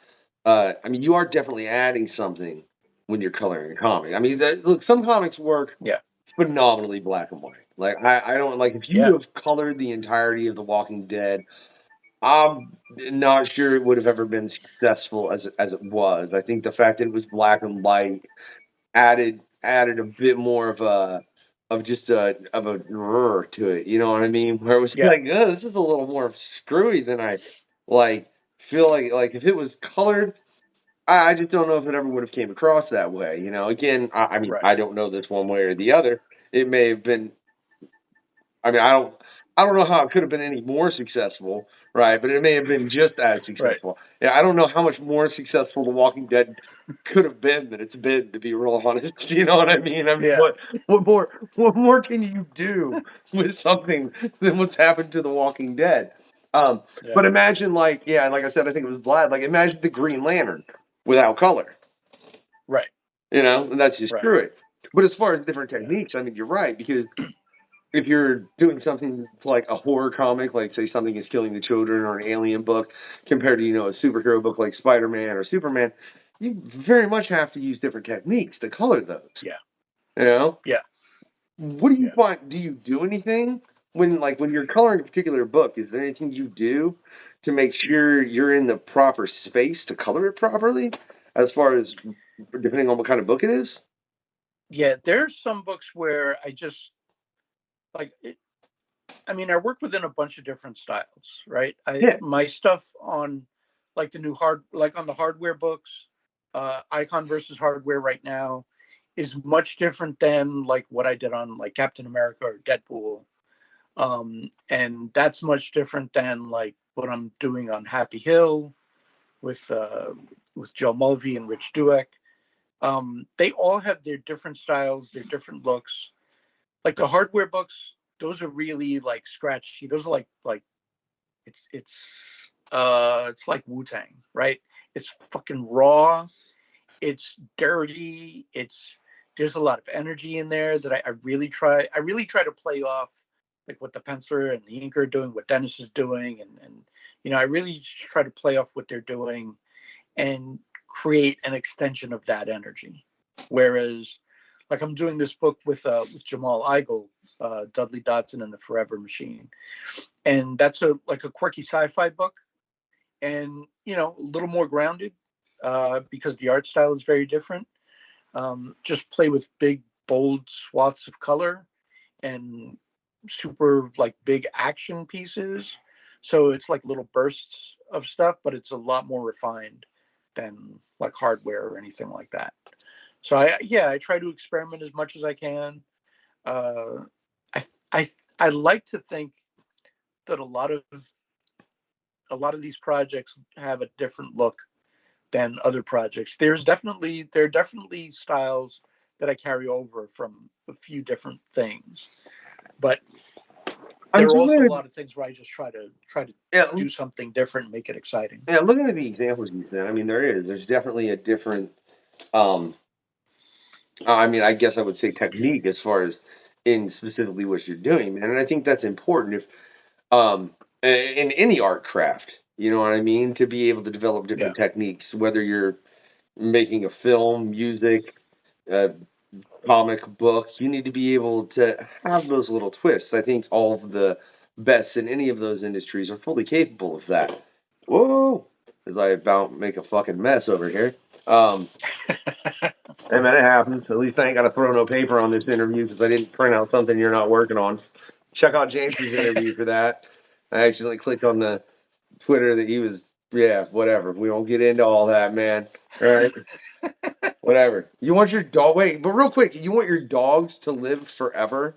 you are definitely adding something when you're coloring a comic. Look, some comics work Yeah, phenomenally black and white. Like, I don't like, if you yeah, have colored the entirety of The Walking Dead, I'm not sure it would have ever been successful as it was. I think the fact that it was black and white added a bit more of just a rrr to it. You know what I mean? Where it was yeah, like, oh, this is a little more screwy than I like feel like if it was colored. I just don't know if it ever would have came across that way. Again, right, I don't know this one way or the other. It may have been. I don't know how it could have been any more successful, right? But it may have been just as right, successful. Yeah, I don't know how much more successful The Walking Dead could have been than it's been, to be real honest. You know what I mean? yeah, What more can you do with something than what's happened to The Walking Dead? yeah, But imagine, like, yeah, like I said, I think it was Vlad. Like, imagine the Green Lantern without color. right, And that's just right, screw it. But as far as different yeah, techniques, you're right, because if you're doing something like a horror comic, like, say, Something is Killing the Children, or an alien book, compared to, a superhero book like Spider-Man or Superman, you very much have to use different techniques to color those. yeah, You know? yeah, What do you yeah. find? Do you do anything when you're coloring a particular book? Is there anything you do to make sure you're in the proper space to color it properly, as far as depending on what kind of book it is? Yeah, there's some books where I just like it, I mean, I work within a bunch of different styles, right? I Yeah. My stuff on like the new like on the hardware books, Icon versus Hardware right now is much different than like what I did on like Captain America or Deadpool. And that's much different than like what I'm doing on Happy Hill with Joe Mulvey and Rich Dueck. They all have their different styles, their different looks. Like the hardware books, those are really like scratchy. Those are like it's like Wu-Tang, right? It's fucking raw. It's dirty. There's a lot of energy in there that I really try. I really try to play off like what the penciler and the inker are doing, what Dennis is doing, and I really try to play off what they're doing and create an extension of that energy. Whereas, like I'm doing this book with Jamal Igle, Dudley Dotson and the Forever Machine, and that's a quirky sci-fi book, and a little more grounded because the art style is very different. Just play with big, bold swaths of color and super like big action pieces. So it's like little bursts of stuff, but it's a lot more refined than like hardware or anything like that. So I try to experiment as much as I can. Uh, I I like to think that a lot of these projects have a different look than other projects. There are definitely styles that I carry over from a few different things, but I'm there are just also a gonna, lot of things where I just try to yeah, do something different, and make it exciting. yeah. Looking at the examples you said, I mean, there's definitely a different. Um, I mean, I guess I would say technique as far as in specifically what you're doing, man. And I think that's important if in any art craft, you know what I mean, to be able to develop Yeah, different techniques, whether you're making a film, music, a comic book, you need to be able to have those little twists. I think all of the best in any of those industries are fully capable of that. Whoa, as I about make a fucking mess over here. Um, Hey man, it happens. At least I ain't got to throw no paper on this interview because I didn't print out something you're not working on. Check out James's interview for that. I accidentally clicked on the Twitter that he was. Yeah, whatever. We don't get into all that, man. All right, whatever. You want your dog? Wait, but real quick, you want your dogs to live forever?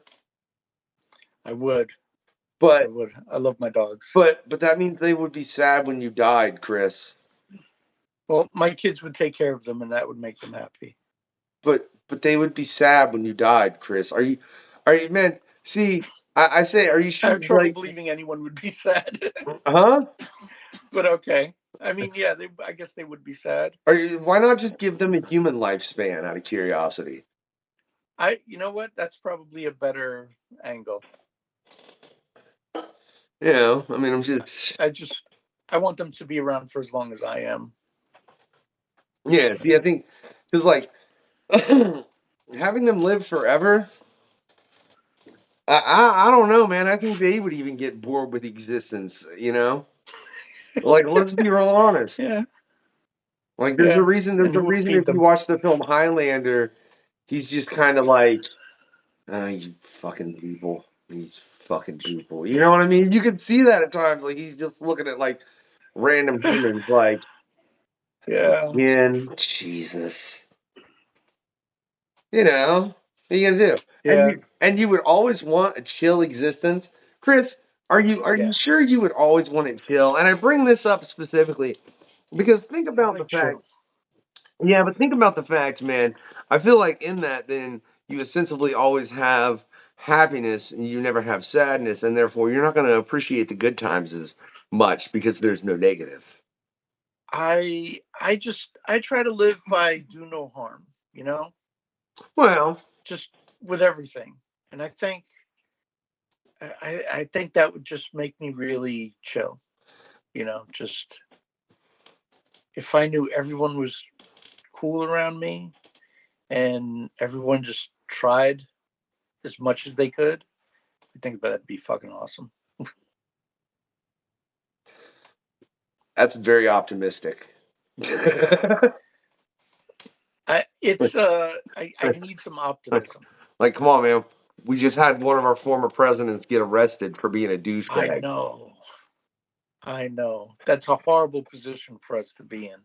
I would. I But would. I love my dogs. but that means they would be sad when you died, Chris. Well, my kids would take care of them, and that would make them happy. But they would be sad when you died, Chris. Are you man? See, I say, are you I sure? have trouble Like, believing anyone would be sad, huh? but okay. I mean, yeah, I guess they would be sad. Why not just give them a human lifespan out of curiosity? You know what? That's probably a better angle. I mean, I'm just, I just, I want them to be around for as long as I am. yeah. See, I think because like having them live forever, I don't know, man. I think they would even get bored with existence. Like let's be real honest. Yeah, Like there's a yeah. reason. There's And a who would reason feed if you them? watch the film Highlander, he's just kind of like, you fucking people. These fucking people. You know what I mean? You can see that at times. Like he's just looking at like random humans, like Yeah, again, Jesus. What are you gonna do? And yeah, you would always want a chill existence. Chris, are you yeah. sure you would always want it chill? And I bring this up specifically because think I about the like fact, chill. yeah, but think about the fact, man. I feel like in that then you ostensibly always have happiness and you never have sadness, and therefore you're not gonna appreciate the good times as much because there's no negative. I try to live by do no harm. Well, Just with everything, and I think that would just make me really chill. Just if I knew everyone was cool around me and everyone just tried as much as they could, I think that'd be fucking awesome. that's very optimistic. I need some optimism. Like, come on, man. We just had one of our former presidents get arrested for being a I douchebag. know. I know. That's a horrible position for us to be in.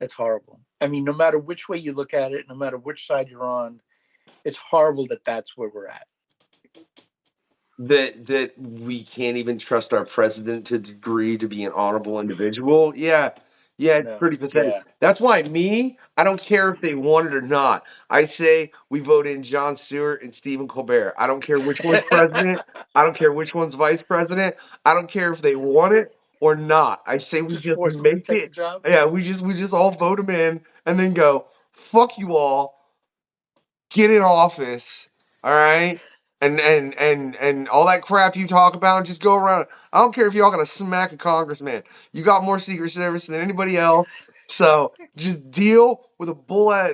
It's horrible. I mean, no matter which way you look at it, no matter which side you're on, it's horrible that that's where we're at. That we can't even trust our president to degree to be an honorable individual. Yeah, yeah, it's No. pretty pathetic. Yeah. That's why I don't care if they want it or not. I say we vote in Jon Stewart and Stephen Colbert. I don't care which one's president. I don't care which one's vice president. I don't care if they want it or not. I say we Just just force them to make take the it. job. Yeah, we just all vote them in and then go, fuck you all, get in office, all right? And all that crap you talk about, just go around. I don't care if y'all gonna smack a congressman. You got more Secret Service than anybody else. So just deal with the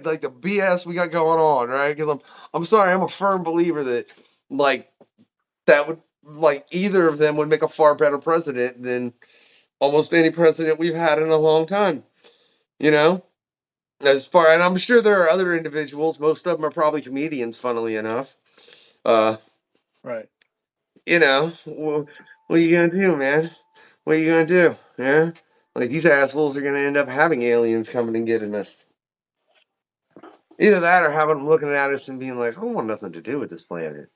like the BS we got going on, right? Because I'm sorry, I'm a firm believer that like that would like either of them would make a far better president than almost any president we've had in a long time. You know? And I'm sure there are other individuals. Most of them are probably comedians, funnily enough. Uh, Right. what are you gonna do, man? What are you gonna do? Yeah, like these assholes are gonna end up having aliens coming and getting us. Either that, or having them looking at us and being like, "I want nothing to do with this planet.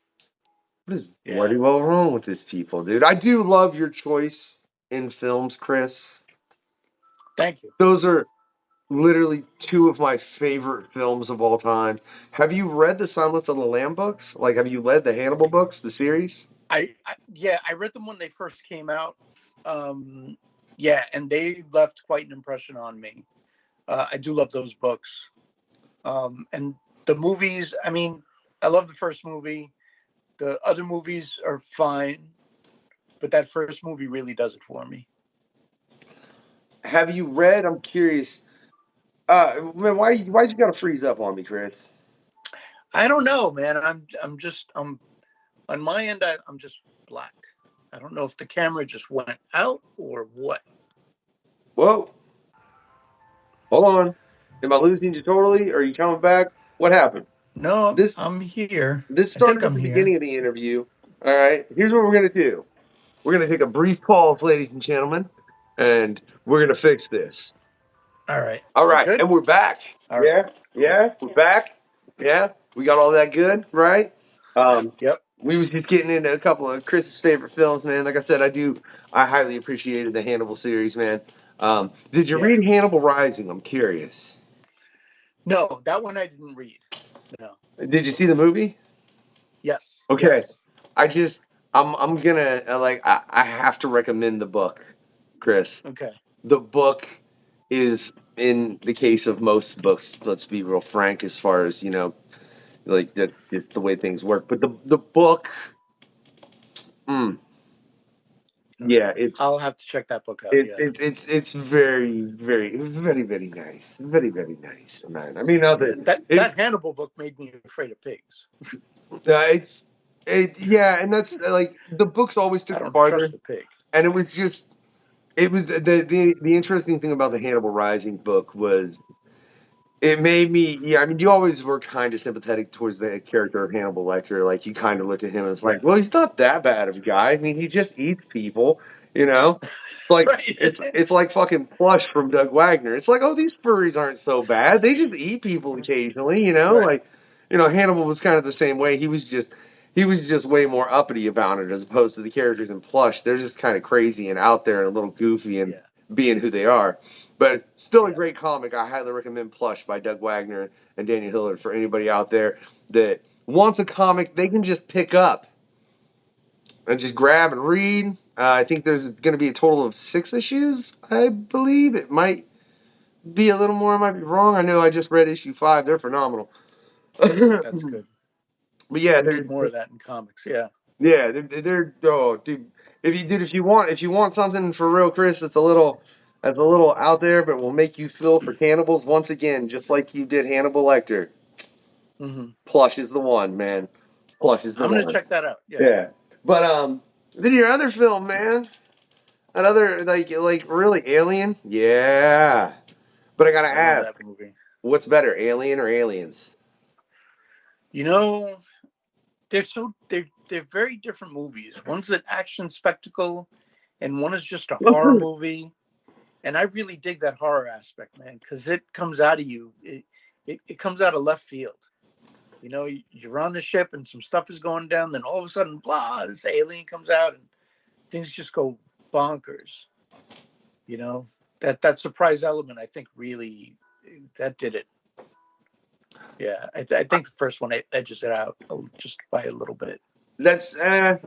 What is Yeah. bloody well wrong with these people, dude?" I do love your choice in films, Chris. Thank you. Those are literally two of my favorite films of all time. Have you read the Silence of the Lamb books? Like, have you read the Hannibal books, the series? Yeah, I read them when they first came out. Um, yeah, and they left quite an impression on me. I do love those books. And the movies, I mean, I love the first movie. The other movies are fine, but that first movie really does it for me. Have you read? I'm curious. Man, why'd you gotta freeze up on me, Chris? I don't know, man. I'm on my end. I'm just black. I don't know if the camera just went out or what. Whoa, hold on. Am I losing you totally? Are you coming back? What happened? No, This I'm here. this I think started at I'm the here. beginning of the interview. All right. Here's what we're gonna do. We're gonna take a brief pause, ladies and gentlemen, and we're gonna fix this. All right. All We right, good? and we're back. All right. Yeah, Cool. yeah, we're back. Yeah, we got all that good, right? Um, Yep. we was just getting into a couple of Chris's favorite films, man. Like I said, I highly appreciated the Hannibal series, man. Did you Yeah. read Hannibal Rising? I'm curious. No, that one I didn't read. No. Did you see the movie? Yes. Okay, Yes. I just, I'm gonna I have to recommend the book, Chris. Okay. The book is, in the case of most books, let's be real frank, as far as like that's just the way things work. But the book, mm, Okay. yeah, it's I'll have to check that book out. it's Yeah. it's it's it's very very nice, very nice, man. I mean, Yeah. other That Hannibal book made me afraid of pigs. it's it yeah, and that's like the books always I took it don't farther, trust a pig. and it was just it was the interesting thing about the Hannibal Rising book was it made me, yeah. I mean, you always were kind of sympathetic towards the character of Hannibal Lecter. Like you kind of looked at him and it's like, Yeah. well, he's not that bad of a guy. I mean, he just eats people, you know. It's like Right. it's like fucking Plush from Doug Wagner. It's like, oh, these furries aren't so bad. They just eat people occasionally, you know. Right. Like, Hannibal was kind of the same way. He was just way more uppity about it as opposed to the characters in Plush. They're just kind of crazy and out there and a little goofy and Yeah. being who they are. But still a Yeah. great comic. I highly recommend Plush by Doug Wagner and Daniel Hillard for anybody out there that wants a comic they can just pick up and just grab and read. I think there's going to be a total of 6 issues, I believe. It might be a little more. I might be wrong. I know I just read issue 5. They're phenomenal. but That's good. yeah, We need more of that in comics. Yeah. they're oh, dude. If you want something for real, Chris, that's a little out there, but will make you feel for cannibals once again, just like you did Hannibal Lecter. Hmm. Plush is the one, man. Plush is the I'm gonna one. check that out. Yeah. Yeah. But then your other film, man, another like really Alien. Yeah. But I gotta I love ask, that movie. what's better, Alien or Aliens? You know, they're very different movies. One's an action spectacle, and one is just a horror movie. And I really dig that horror aspect, man, because it comes out of you. It comes out of left field. You know, you're on the ship and some stuff is going down. Then all of a sudden, blah, this alien comes out and things just go bonkers. You know, that surprise element, I think, really that did it. Yeah, I think the first one edges it out just by a little bit. That's I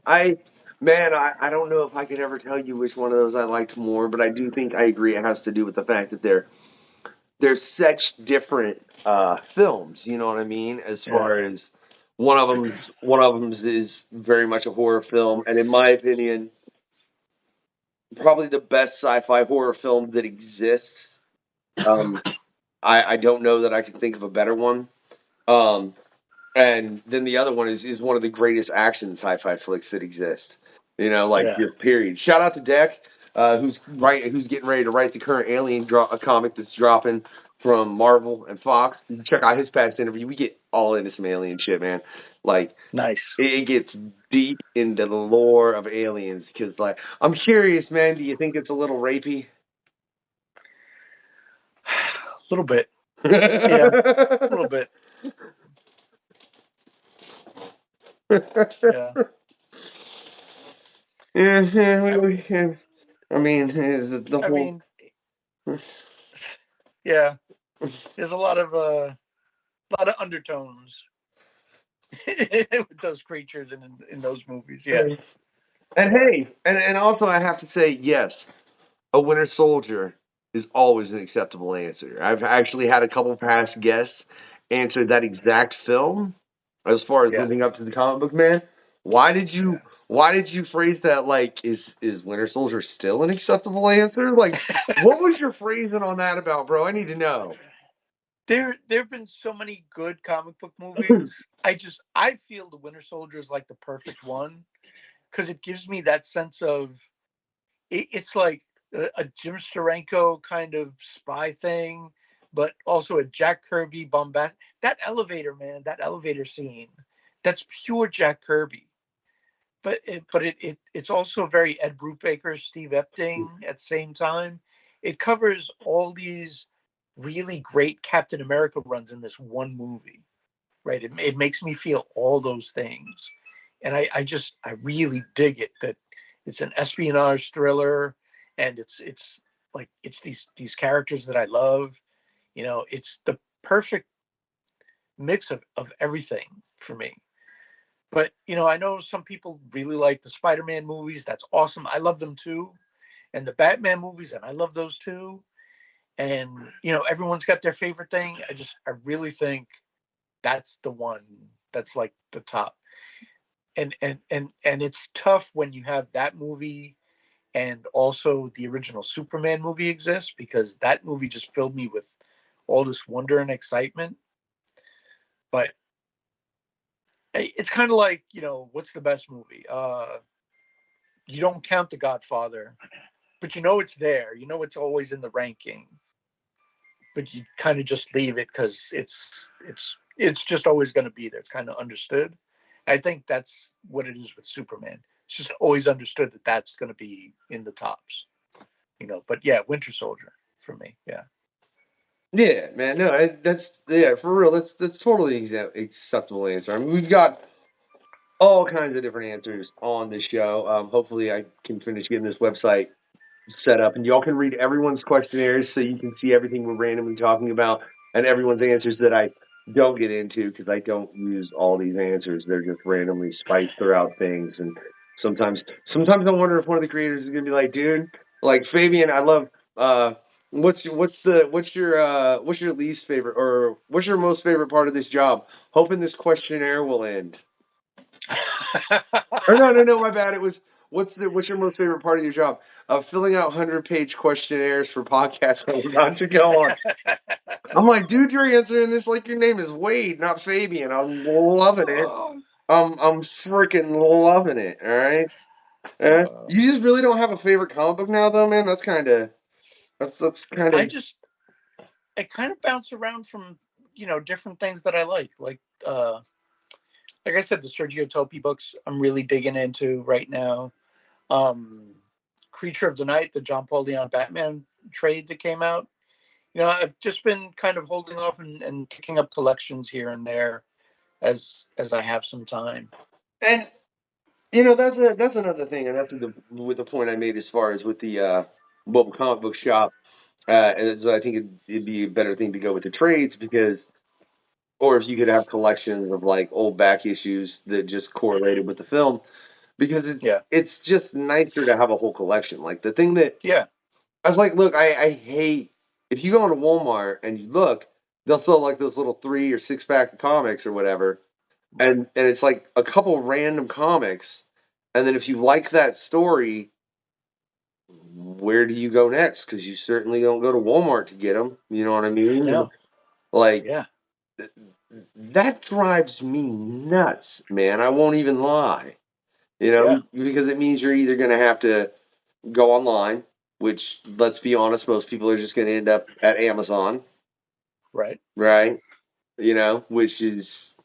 don't know if I could ever tell you which one of those I liked more, but I do think I agree it has to do with the fact that they're such different films. You know what I mean? As Yeah, far as one of them's is very much a horror film, and in my opinion, probably the best sci-fi horror film that exists. Um, I don't know that I can think of a better one. Um, and then the other one is one of the greatest action sci-fi flicks that exist. You know, like yeah, just period. Shout out to Deck, who's getting ready to write the current Alien a comic that's dropping from Marvel and Fox. Check out his past interview. We get all into some alien shit, man. Like nice. it gets deep into the lore of aliens because, like, I'm curious, man. Do you think it's a little rapey? A little bit. Yeah, a little bit. Yeah. Yeah, yeah, I yeah. I mean, is it the I whole? mean, yeah. There's a lot of undertones with those creatures in those movies. Yeah, And yeah. hey, and also I have to say, yes, a Winter Soldier is always an acceptable answer. I've actually had a couple past guests answer that exact film as far as Yeah, living up to the comic book man. Why did you yeah. why did you phrase that like is Winter Soldier still an acceptable answer? Like what was your phrasing on that about, bro? I need to know. There've been so many good comic book movies. I feel the Winter Soldier is like the perfect one because it gives me that sense of it's like a Jim Steranko kind of spy thing, but also a Jack Kirby bombast. That elevator, man, that elevator scene, that's pure Jack Kirby. But it's also very Ed Brubaker, Steve Epting at the same time. It covers all these really great Captain America runs in this one movie, right? It makes me feel all those things, and I really dig it that it's an espionage thriller, and it's like it's these characters that I love. You know, it's the perfect mix of everything for me. But you know, I know some people really like the Spider-Man movies. That's awesome. I love them too, and the Batman movies, and I love those too. And you know, everyone's got their favorite thing. I really think that's the one that's like the top. And it's tough when you have that movie and also the original Superman movie exists because that movie just filled me with all this wonder and excitement. But it's kind of like, you know, what's the best movie? You don't count The Godfather, but you know it's there. You know it's always in the ranking, but you kind of just leave it because it's just always going to be there. It's kind of understood. I think that's what it is with Superman. It's just always understood that that's going to be in the tops, you know. But yeah, Winter Soldier for me. Yeah, Yeah, man. No, that's yeah, for real. That's totally acceptable answer. I mean, we've got all kinds of different answers on this show. Hopefully, I can finish getting this website set up, and y'all can read everyone's questionnaires so you can see everything we're randomly talking about and everyone's answers that I don't get into because I don't use all these answers. They're just randomly spiced throughout things, and sometimes I wonder if one of the creators is gonna be like, dude, like Fabian, I love. What's your least favorite or what's your most favorite part of this job? Hoping this questionnaire will end. Or no, my bad. It was what's your most favorite part of your job? Filling out 100-page questionnaires for podcasts that we're about to go on. I'm like, dude, you're answering this like your name is Wade, not Fabian. I'm loving it. oh, I'm freaking loving it. All right. You just really don't have a favorite comic book now, though, man. That's kind I of just I kind of bounce around from different things that I uh, like I said, the Sergio Topi books I'm really digging into right now. Um, Creature of the Night, the John Paul Leon Batman trade that came out. I've just been kind of holding off and picking up collections here and there as I have some time. And that's another thing, and that's with the point I made as far as with the mobile comic book shop. And so I think it'd be a better thing to go with the trades because, or if you could have collections of like old back issues that just correlated with the film, because Yeah, it's just nicer to have a whole collection. Like the thing that yeah, I was like, look, I hate if you go into Walmart and you look, they'll sell like those little 3 or 6 pack of comics or whatever, right. and it's like a couple random comics, and then if you like that story, where do you go next? Because you certainly don't go to Walmart to get them. You know what I mean? No, Like yeah, that drives me nuts, man. I won't even lie. yeah, Because it means you're either going to have to go online, which let's be honest, most people are just going to end up at Amazon, right. right? Which is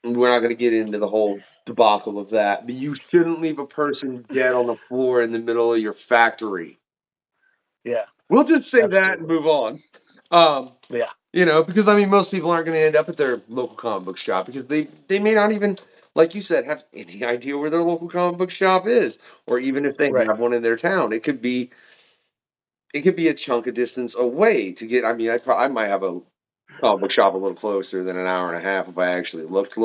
we're not going to get into the whole debacle of that, but you shouldn't leave a person dead on the floor in the middle of your factory. Yeah, We'll just say that and absolutely. move on. Um, Yeah, because I mean, most people aren't going to end up at their local comic book shop because they may not even, like you said, have any idea where their local comic book shop is, or even if they right. have one in their town, it could be a chunk of distance away to get. I mean, I might have a comic book shop a little closer than an hour and a half if I actually looked,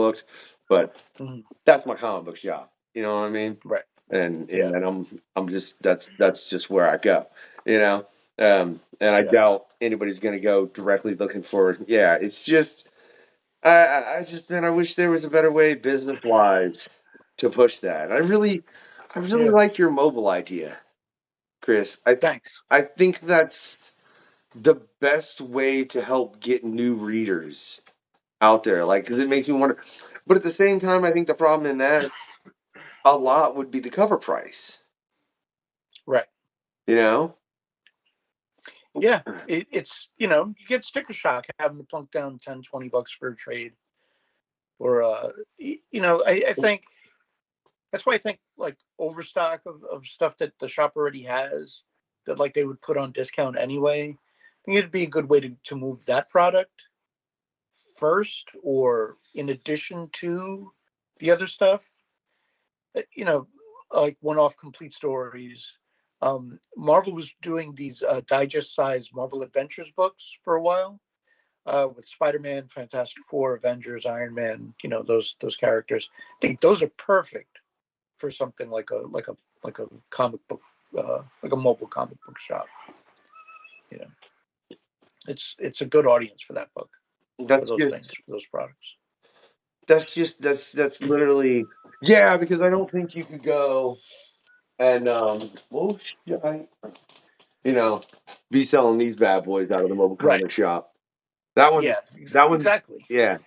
but Mhm. that's my comic book shop. You know what I mean? Right. And Yeah, then I'm just that's just where I go. You know, and I yeah, doubt anybody's going to go directly looking for. Yeah, it's just I just man, I wish there was a better way business wise to push that. I really yeah. like your mobile idea, Chris. I Thanks. I think that's the best way to help get new readers out there. Like, because it makes me wonder. But at the same time, I think the problem in that a lot would be the cover price. Right. You know? Yeah, it's you get sticker shock having to plunk down 10, $20 for a trade, or I think that's why I think like overstock of stuff that the shop already has that like they would put on discount anyway. I think it'd be a good way to move that product first or in addition to the other stuff. You know, like one-off complete stories. Marvel was doing these digest-sized Marvel Adventures books for a while, with Spider-Man, Fantastic Four, Avengers, Iron Man. Those characters. I think those are perfect for something like a comic book, like a mobile comic book shop. You know, it's a good audience for that book, for That's those things, just for those products. that's literally yeah. Because I don't think you could go and well, you know, be selling these bad boys out of the mobile Right. comic shop. That Yeah. one's that one, Exactly. yeah.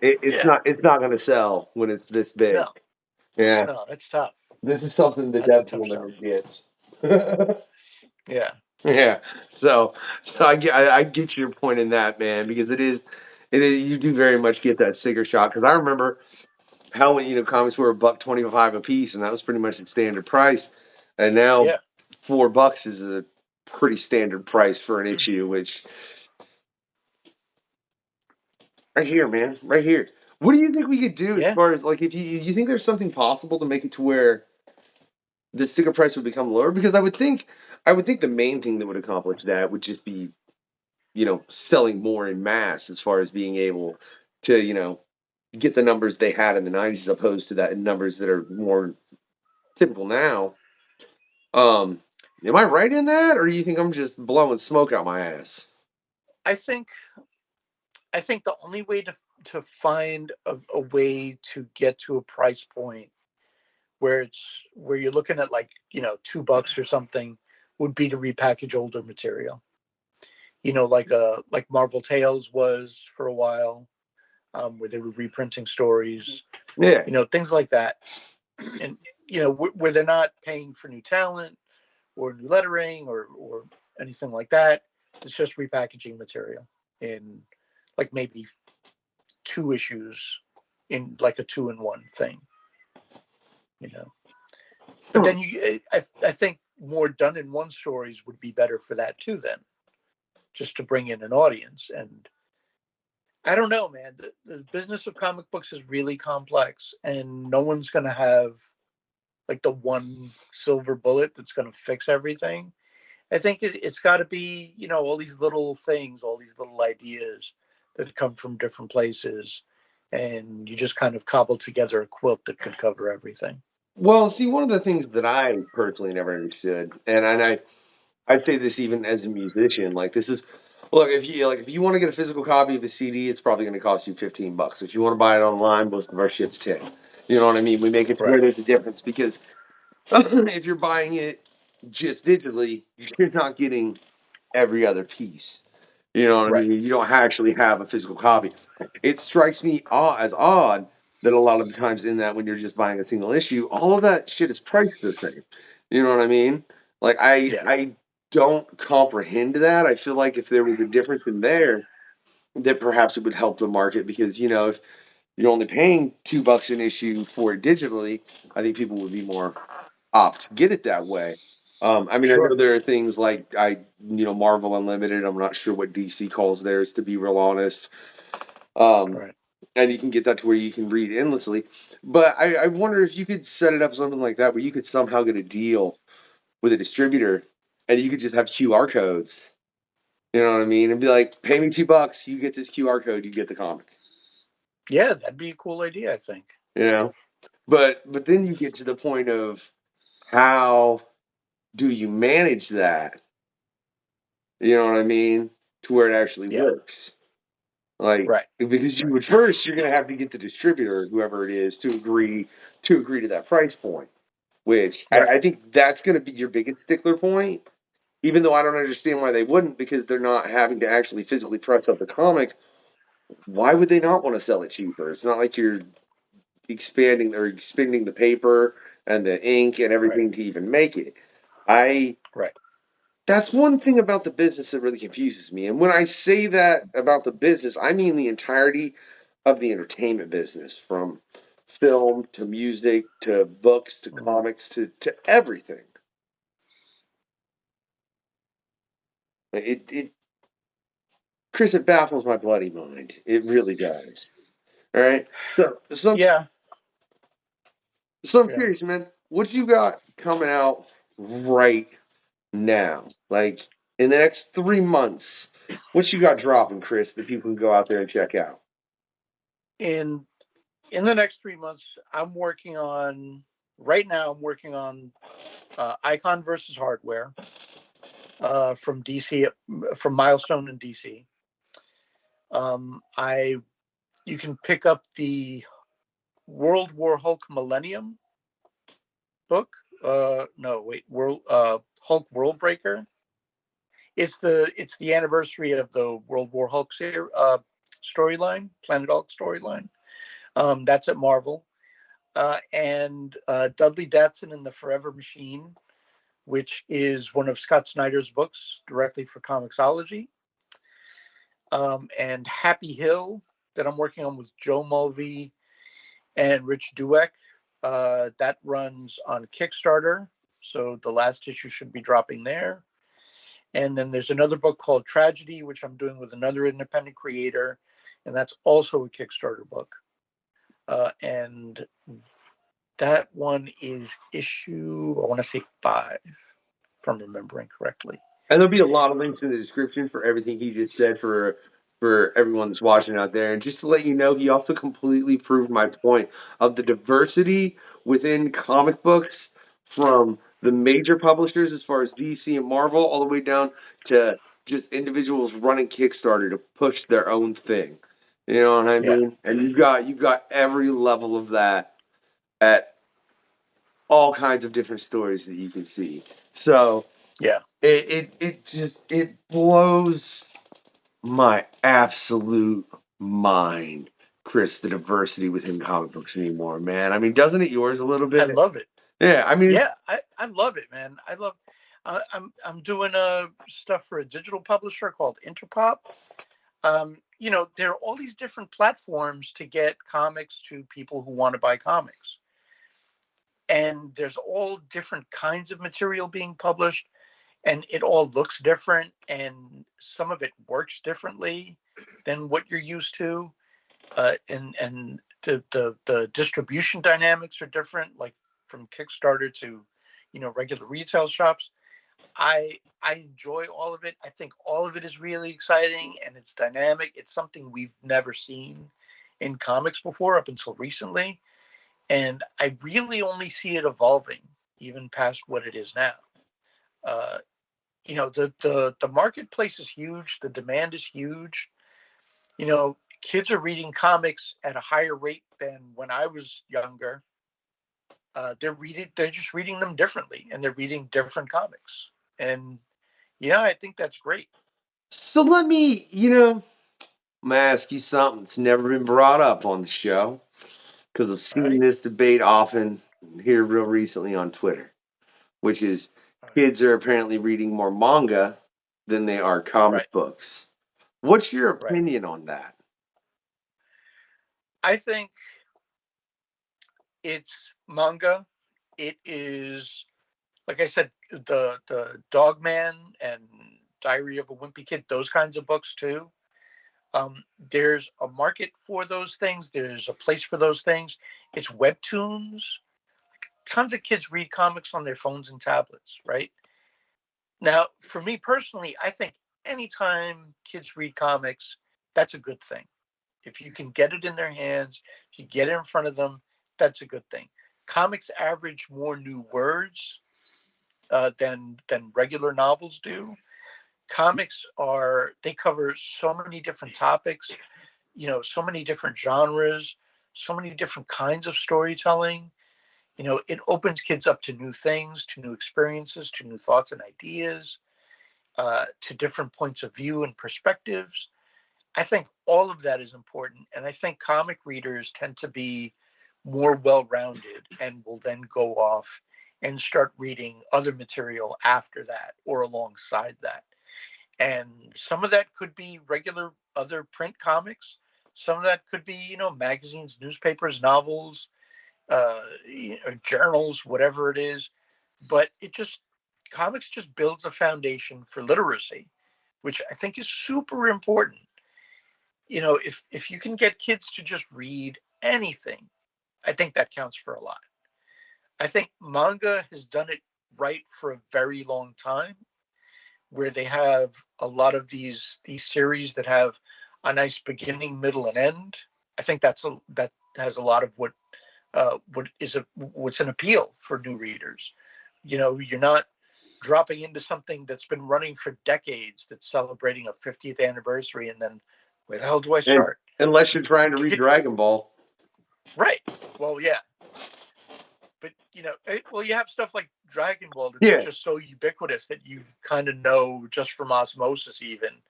It's Yeah. not going to sell when it's this big. No. Yeah, No. That's tough. this is something the That's a deaf tough woman sell. gets. Yeah. Yeah, so I get your point in that, man, because it is you do very much get that sticker shock because I remember how when comics were $1.25 a piece, and that was pretty much the standard price, and now Yeah. $4 is a pretty standard price for an issue, which right here, man, right here. What do you think we could do as Yeah. far as like if you think there's something possible to make it to where the sticker price would become lower? Because I would think the main thing that would accomplish that would just be selling more in mass as far as being able to get the numbers they had in the 90s as opposed to that numbers that are more typical now. Um, am I right in that, or do you think I'm just blowing smoke out my ass? I think I think the only way to find a way to get to a price point where you're looking at like $2 or something would be to repackage older material. Like Marvel Tales was for a while, where they were reprinting stories. Yeah, Things like that, and where they're not paying for new talent or new lettering or anything like that. It's just repackaging material in like maybe two issues in like a two-in-one thing. You know, But then I think more done in one stories would be better for that too. Then just to bring in an audience. And I don't know, man. The business of comic books is really complex, and no one's going to have like the one silver bullet that's going to fix everything. I think it's got to be, all these little things, all these little ideas that come from different places, and you just kind of cobble together a quilt that could cover everything. Well, see, one of the things that I personally never understood, and I say this even as a musician, like this is look, if you want to get a physical copy of a CD, it's probably going to cost you $15. If you want to buy it online, most of our shit's 10. You know what I mean? We make it to where Right. there's a difference because if you're buying it just digitally, you're not getting every other piece. You know what I Right. mean? You don't actually have a physical copy. It strikes me as odd that a lot of the times in that when you're just buying a single issue, all of that shit is priced the same. You know what I mean? Like Yeah. I don't comprehend that. I feel like if there was a difference in there, that perhaps it would help the market because if you're only paying $2 an issue for it digitally, I think people would be more opt to get it that way. I mean, I know Sure. there are things like Marvel Unlimited. I'm not sure what DC calls theirs, to be real honest. Um, Right. and you can get that to where you can read endlessly. But I wonder if you could set it up something like that where you could somehow get a deal with a distributor, and you could just have QR codes. You know what I mean? And be like, pay me $2, you get this QR code, you get the comic. Yeah, that'd be a cool idea, I think. You know, but then you get to the point of how do you manage that? You know what I mean? To where it actually Yeah. works. Like Right. because you Right. would first you're gonna have to get the distributor, whoever it is, to agree to that price point. Which Right. I think that's gonna be your biggest stickler point. Even though I don't understand why they wouldn't, because they're not having to actually physically press up the comic. Why would they not want to sell it cheaper? It's not like you're expanding or expending the paper and the ink and Right. everything to even make it. I Right. That's one thing about the business that really confuses me. And when I say that about the business, I mean the entirety of the entertainment business, from film to music to books to Mhm. comics to everything. It Chris, it baffles my bloody mind. It really does. All right. Yeah. So I'm Yeah. curious, man. What you got coming out right now? Like in the next 3 months, what you got dropping, Chris, that people can go out there and check out? In in the next 3 months, I'm working on. Right now, I'm working on Icon versus Hardware from DC, from Milestone in DC. I You can pick up the World War Hulk Millennium book. No, wait, World Hulk World Breaker. It's the anniversary of the World War Hulk storyline, Planet Hulk storyline. That's at Marvel. And Dudley Datson and the Forever Machine, which is one of Scott Snyder's books directly for Comixology. And Happy Hill, that I'm working on with Joe Mulvey and Rich Dueck. That runs on Kickstarter. So the last issue should be dropping there. And then there's another book called Tragedy, which I'm doing with another independent creator. And that's also a Kickstarter book. And that one is issue, I want to say 5, if I'm remembering correctly. And there'll be a lot of links in the description for everything he just said for everyone that's watching out there. And just to let you know, he also completely proved my point of the diversity within comic books, from the major publishers as far as DC and Marvel, all the way down to just individuals running Kickstarter to push their own thing. You know what I Yeah. mean? And you've got every level of that at all kinds of different stories that you can see. So Yeah. it blows my absolute mind, Chris, the diversity within comic books anymore, man. I mean, doesn't it yours a little I bit? love it. Yeah, I mean, Yeah. I love it, man. I'm doing stuff for a digital publisher called Interpop. There are all these different platforms to get comics to people who want to buy comics. and there's all different kinds of material being published, and it all looks different, and some of it works differently than what you're used to, and the distribution dynamics are different, like from Kickstarter to regular retail shops. I enjoy all of it. I think all of it is really exciting and it's dynamic. It's something we've never seen in comics before up until recently, and I really only see it evolving even past what it is now. Uh, the marketplace is huge. The demand is huge. Kids are reading comics at a higher rate than when I was younger. They're just reading them differently, and they're reading different comics. And I think that's great. So let me, I'm gonna ask you something that's never been brought up on the show because I've All seen right, this debate often here real recently on Twitter, which is all right, kids are apparently reading more manga than they are comic right, books. What's your right. opinion on that? I think it's manga. It is, like I said, the Dogman and Diary of a Wimpy Kid, those kinds of books too. There's a market for those things. There's a place for those things. It's webtoons. Tons of kids read comics on their phones and tablets, right? Now, for me personally, I think anytime kids read comics, that's a good thing. If you can get it in their hands, if you get it in front of them, that's a good thing. Comics average more new words than regular novels do. Comics they cover so many different topics, so many different genres, so many different kinds of storytelling. It opens kids up to new things, to new experiences, to new thoughts and ideas, to different points of view and perspectives. I think all of that is important. And I think comic readers tend to be more well rounded and will then go off and start reading other material after that or alongside that. And some of that could be regular other print comics. Some of that could be, magazines, newspapers, novels, journals, whatever it is. But comics just builds a foundation for literacy, which I think is super important. If you can get kids to just read anything, I think that counts for a lot. I think manga has done it right for a very long time, where they have a lot of these series that have a nice beginning, middle, and end. I think that has a lot of what's an appeal for new readers. You're not dropping into something that's been running for decades, that's celebrating a 50th anniversary, and then where the hell do I And start? unless you're trying to You read could Dragon Ball. Right. Well, yeah, but you have stuff like Dragon Ball that's Yeah. just so ubiquitous that you kind of know just from osmosis, even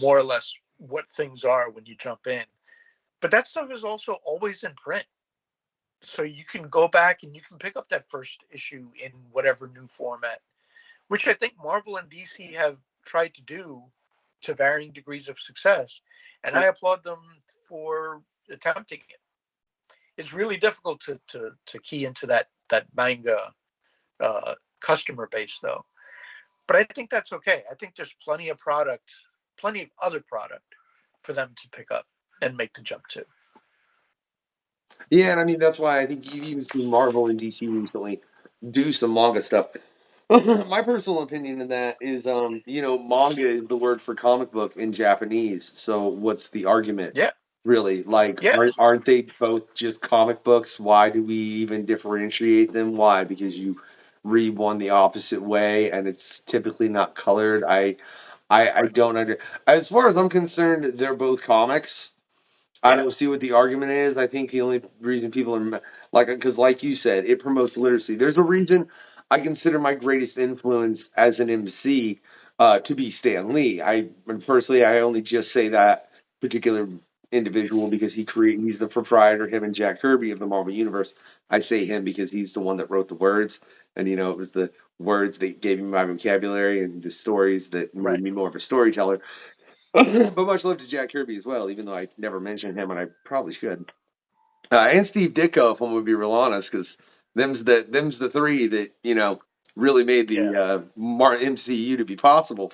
more or less what things are when you jump in. But that stuff is also always in print, so you can go back and you can pick up that first issue in whatever new format, which I think Marvel and DC have tried to do to varying degrees of success, and I applaud them for attempting it. It's really difficult to key into that manga customer base, though. But I think that's okay. I think there's plenty of other product for them to pick up and make the jump to. Yeah, and I mean that's why I think you've even seen Marvel and DC recently do some manga stuff. My personal opinion in that is, manga is the word for comic book in Japanese. So what's the argument, Yeah, really? Like, yeah, aren't they both just comic books? Why do we even differentiate them? Why? Because you read one the opposite way, and it's typically not colored. I right. don't under. As far as I'm concerned, they're both comics. I Yeah, don't see what the argument is. I think the only reason people are like, because like you said, it promotes literacy. There's a reason I consider my greatest influence as an MC to be Stan Lee. Personally, I only just say that particular individual because he's the proprietor, him and Jack Kirby of the Marvel Universe. I say him because he's the one that wrote the words, and it was the words that gave me my vocabulary and the stories that made right. me more of a storyteller. But much love to Jack Kirby as well, even though I never mentioned him, and I probably should. And Steve Ditko, if I'm going to be real honest, because them's the three that really made Yeah. the MCU to be possible.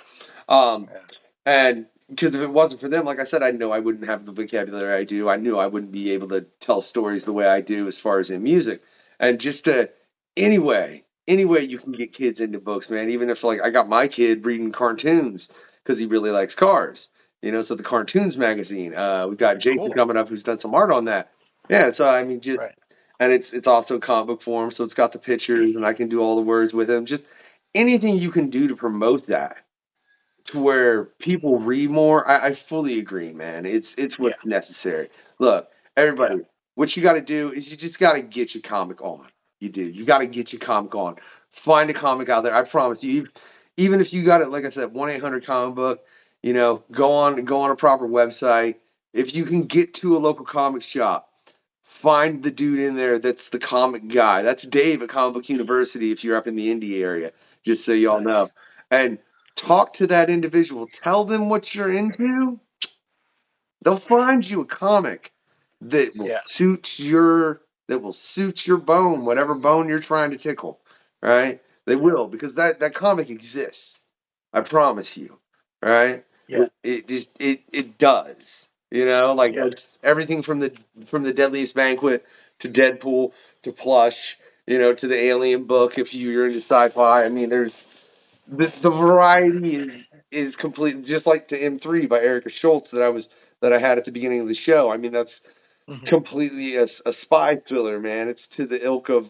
Um, Yeah. and because if it wasn't for them, like I said, I know I wouldn't have the vocabulary I do. I knew I wouldn't be able to tell stories the way I do as far as in music. And just to any way you can get kids into books, man. Even if like I got my kid reading cartoons because he really likes cars. So the cartoons magazine. We've got Jason Cool. coming up who's done some art on that. Yeah, so I mean, just Right. and it's also comic book form, so it's got the pictures, and I can do all the words with them. Just anything you can do to promote that to where people read more. I fully agree, man. It's Yeah. what's necessary. Look, Yeah. everybody, what you got to do is you just got to get your comic on. You do. You got to get your comic on. Find a comic out there. I promise you. Even if you got it, like I said, 1-800 comic book. Go on a proper website. If you can get to a local comic shop, find the dude in there that's the comic guy. That's Dave at Comic Book University if you're up in the Indy area, just so y'all Nice. know. And talk to that individual. Tell them what you're into. They'll find you a comic that will Yeah. suit your bone, whatever bone you're trying to tickle. Right? They Yeah. will, because that comic exists. I promise you. Right? Yeah. It does. Like Yes. that's everything from the Deadliest Banquet to Deadpool to Plush, to the Alien book if you're into sci-fi. I mean, there's the variety is complete, just like to M3 by Erica Schultz that I had at the beginning of the show. I mean, that's Hmm. completely a spy thriller, man. It's to the ilk of,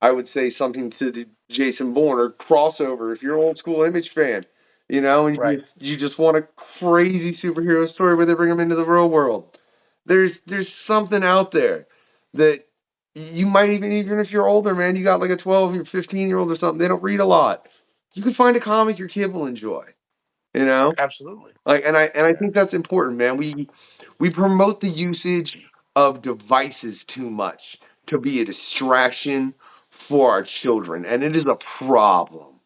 I would say, something to the Jason Bourne or crossover if you're an old school Image fan, and you Right. just want a crazy superhero story where they bring them into the real world. There's something out there that you might even if you're older, man, you got like a 12 or 15-year-old or something, they don't read a lot. You can find a comic your kid will enjoy, you know? Absolutely. Like, and I Yeah. think that's important, man. We promote the usage of devices too much to be a distraction for our children, and it is a problem.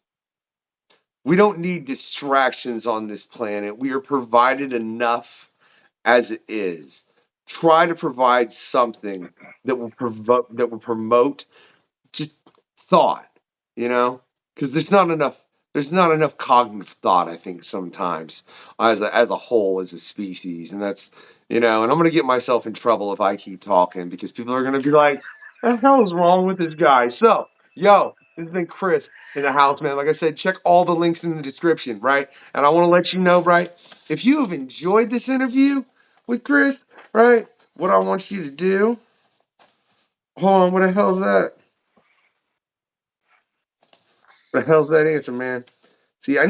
We don't need distractions on this planet. We are provided enough as it is. Try to provide something that will promote just thought, you know, because there's not enough cognitive thought. I think sometimes as a whole as a species, and that's and I'm gonna get myself in trouble if I keep talking because people are gonna be like, "The hell is wrong with this guy?" So, this has been Chris in the house, man. Like I said, check all the links in the description, right? And I want to let you know, right, if you have enjoyed this interview with Chris, right, what I want you to do. Hold on, what the hell is that? The hell's that answer, man? See, Oh.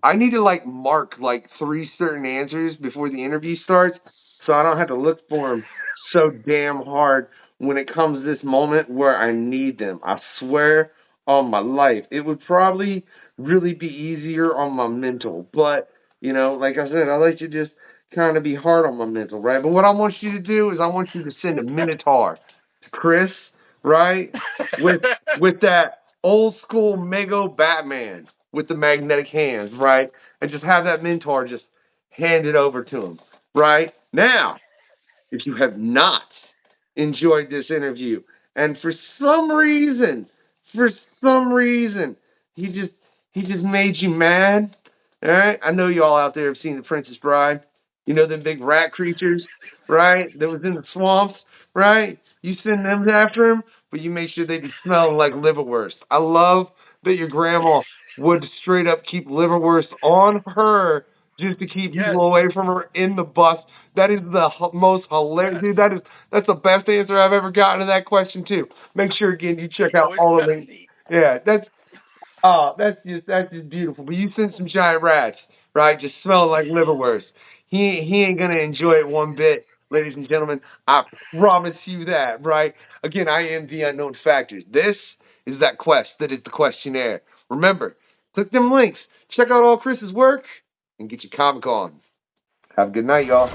I need to like mark like three certain answers before the interview starts, so I don't have to look for them so damn hard when it comes this moment where I need them. I swear on my life, it would probably really be easier on my mental, but like I said, I like to just kind of be hard on my mental, right? But what I want you to do is I want you to send a Minotaur to Chris, right? With with that old school Mego Batman with the magnetic hands, right? And just have that mentor just hand it over to him, right? Now, if you have not enjoyed this interview, and for some reason, he just he just made you mad. All right, I know you all out there have seen The Princess Bride. You know the big rat creatures, right? That was in the swamps, right? You send them after him, but you make sure they be smelling like liverwurst. I love that your grandma would straight up keep liverwurst on her just to keep people Yes. away from her in the bus. That is the most hilarious, dude. Yes. That's the best answer I've ever gotten to that question too. Make sure again you check out Always all the links. Pepsi. Yeah, that's just beautiful. But you sent some giant rats, right? Just smelling like liverwurst. He ain't gonna enjoy it one bit, ladies and gentlemen. I promise you that, right? Again, I am the unknown factor. This is that quest that is the questionnaire. Remember, click them links, check out all Chris's work, and get your comic on. Have a good night, y'all.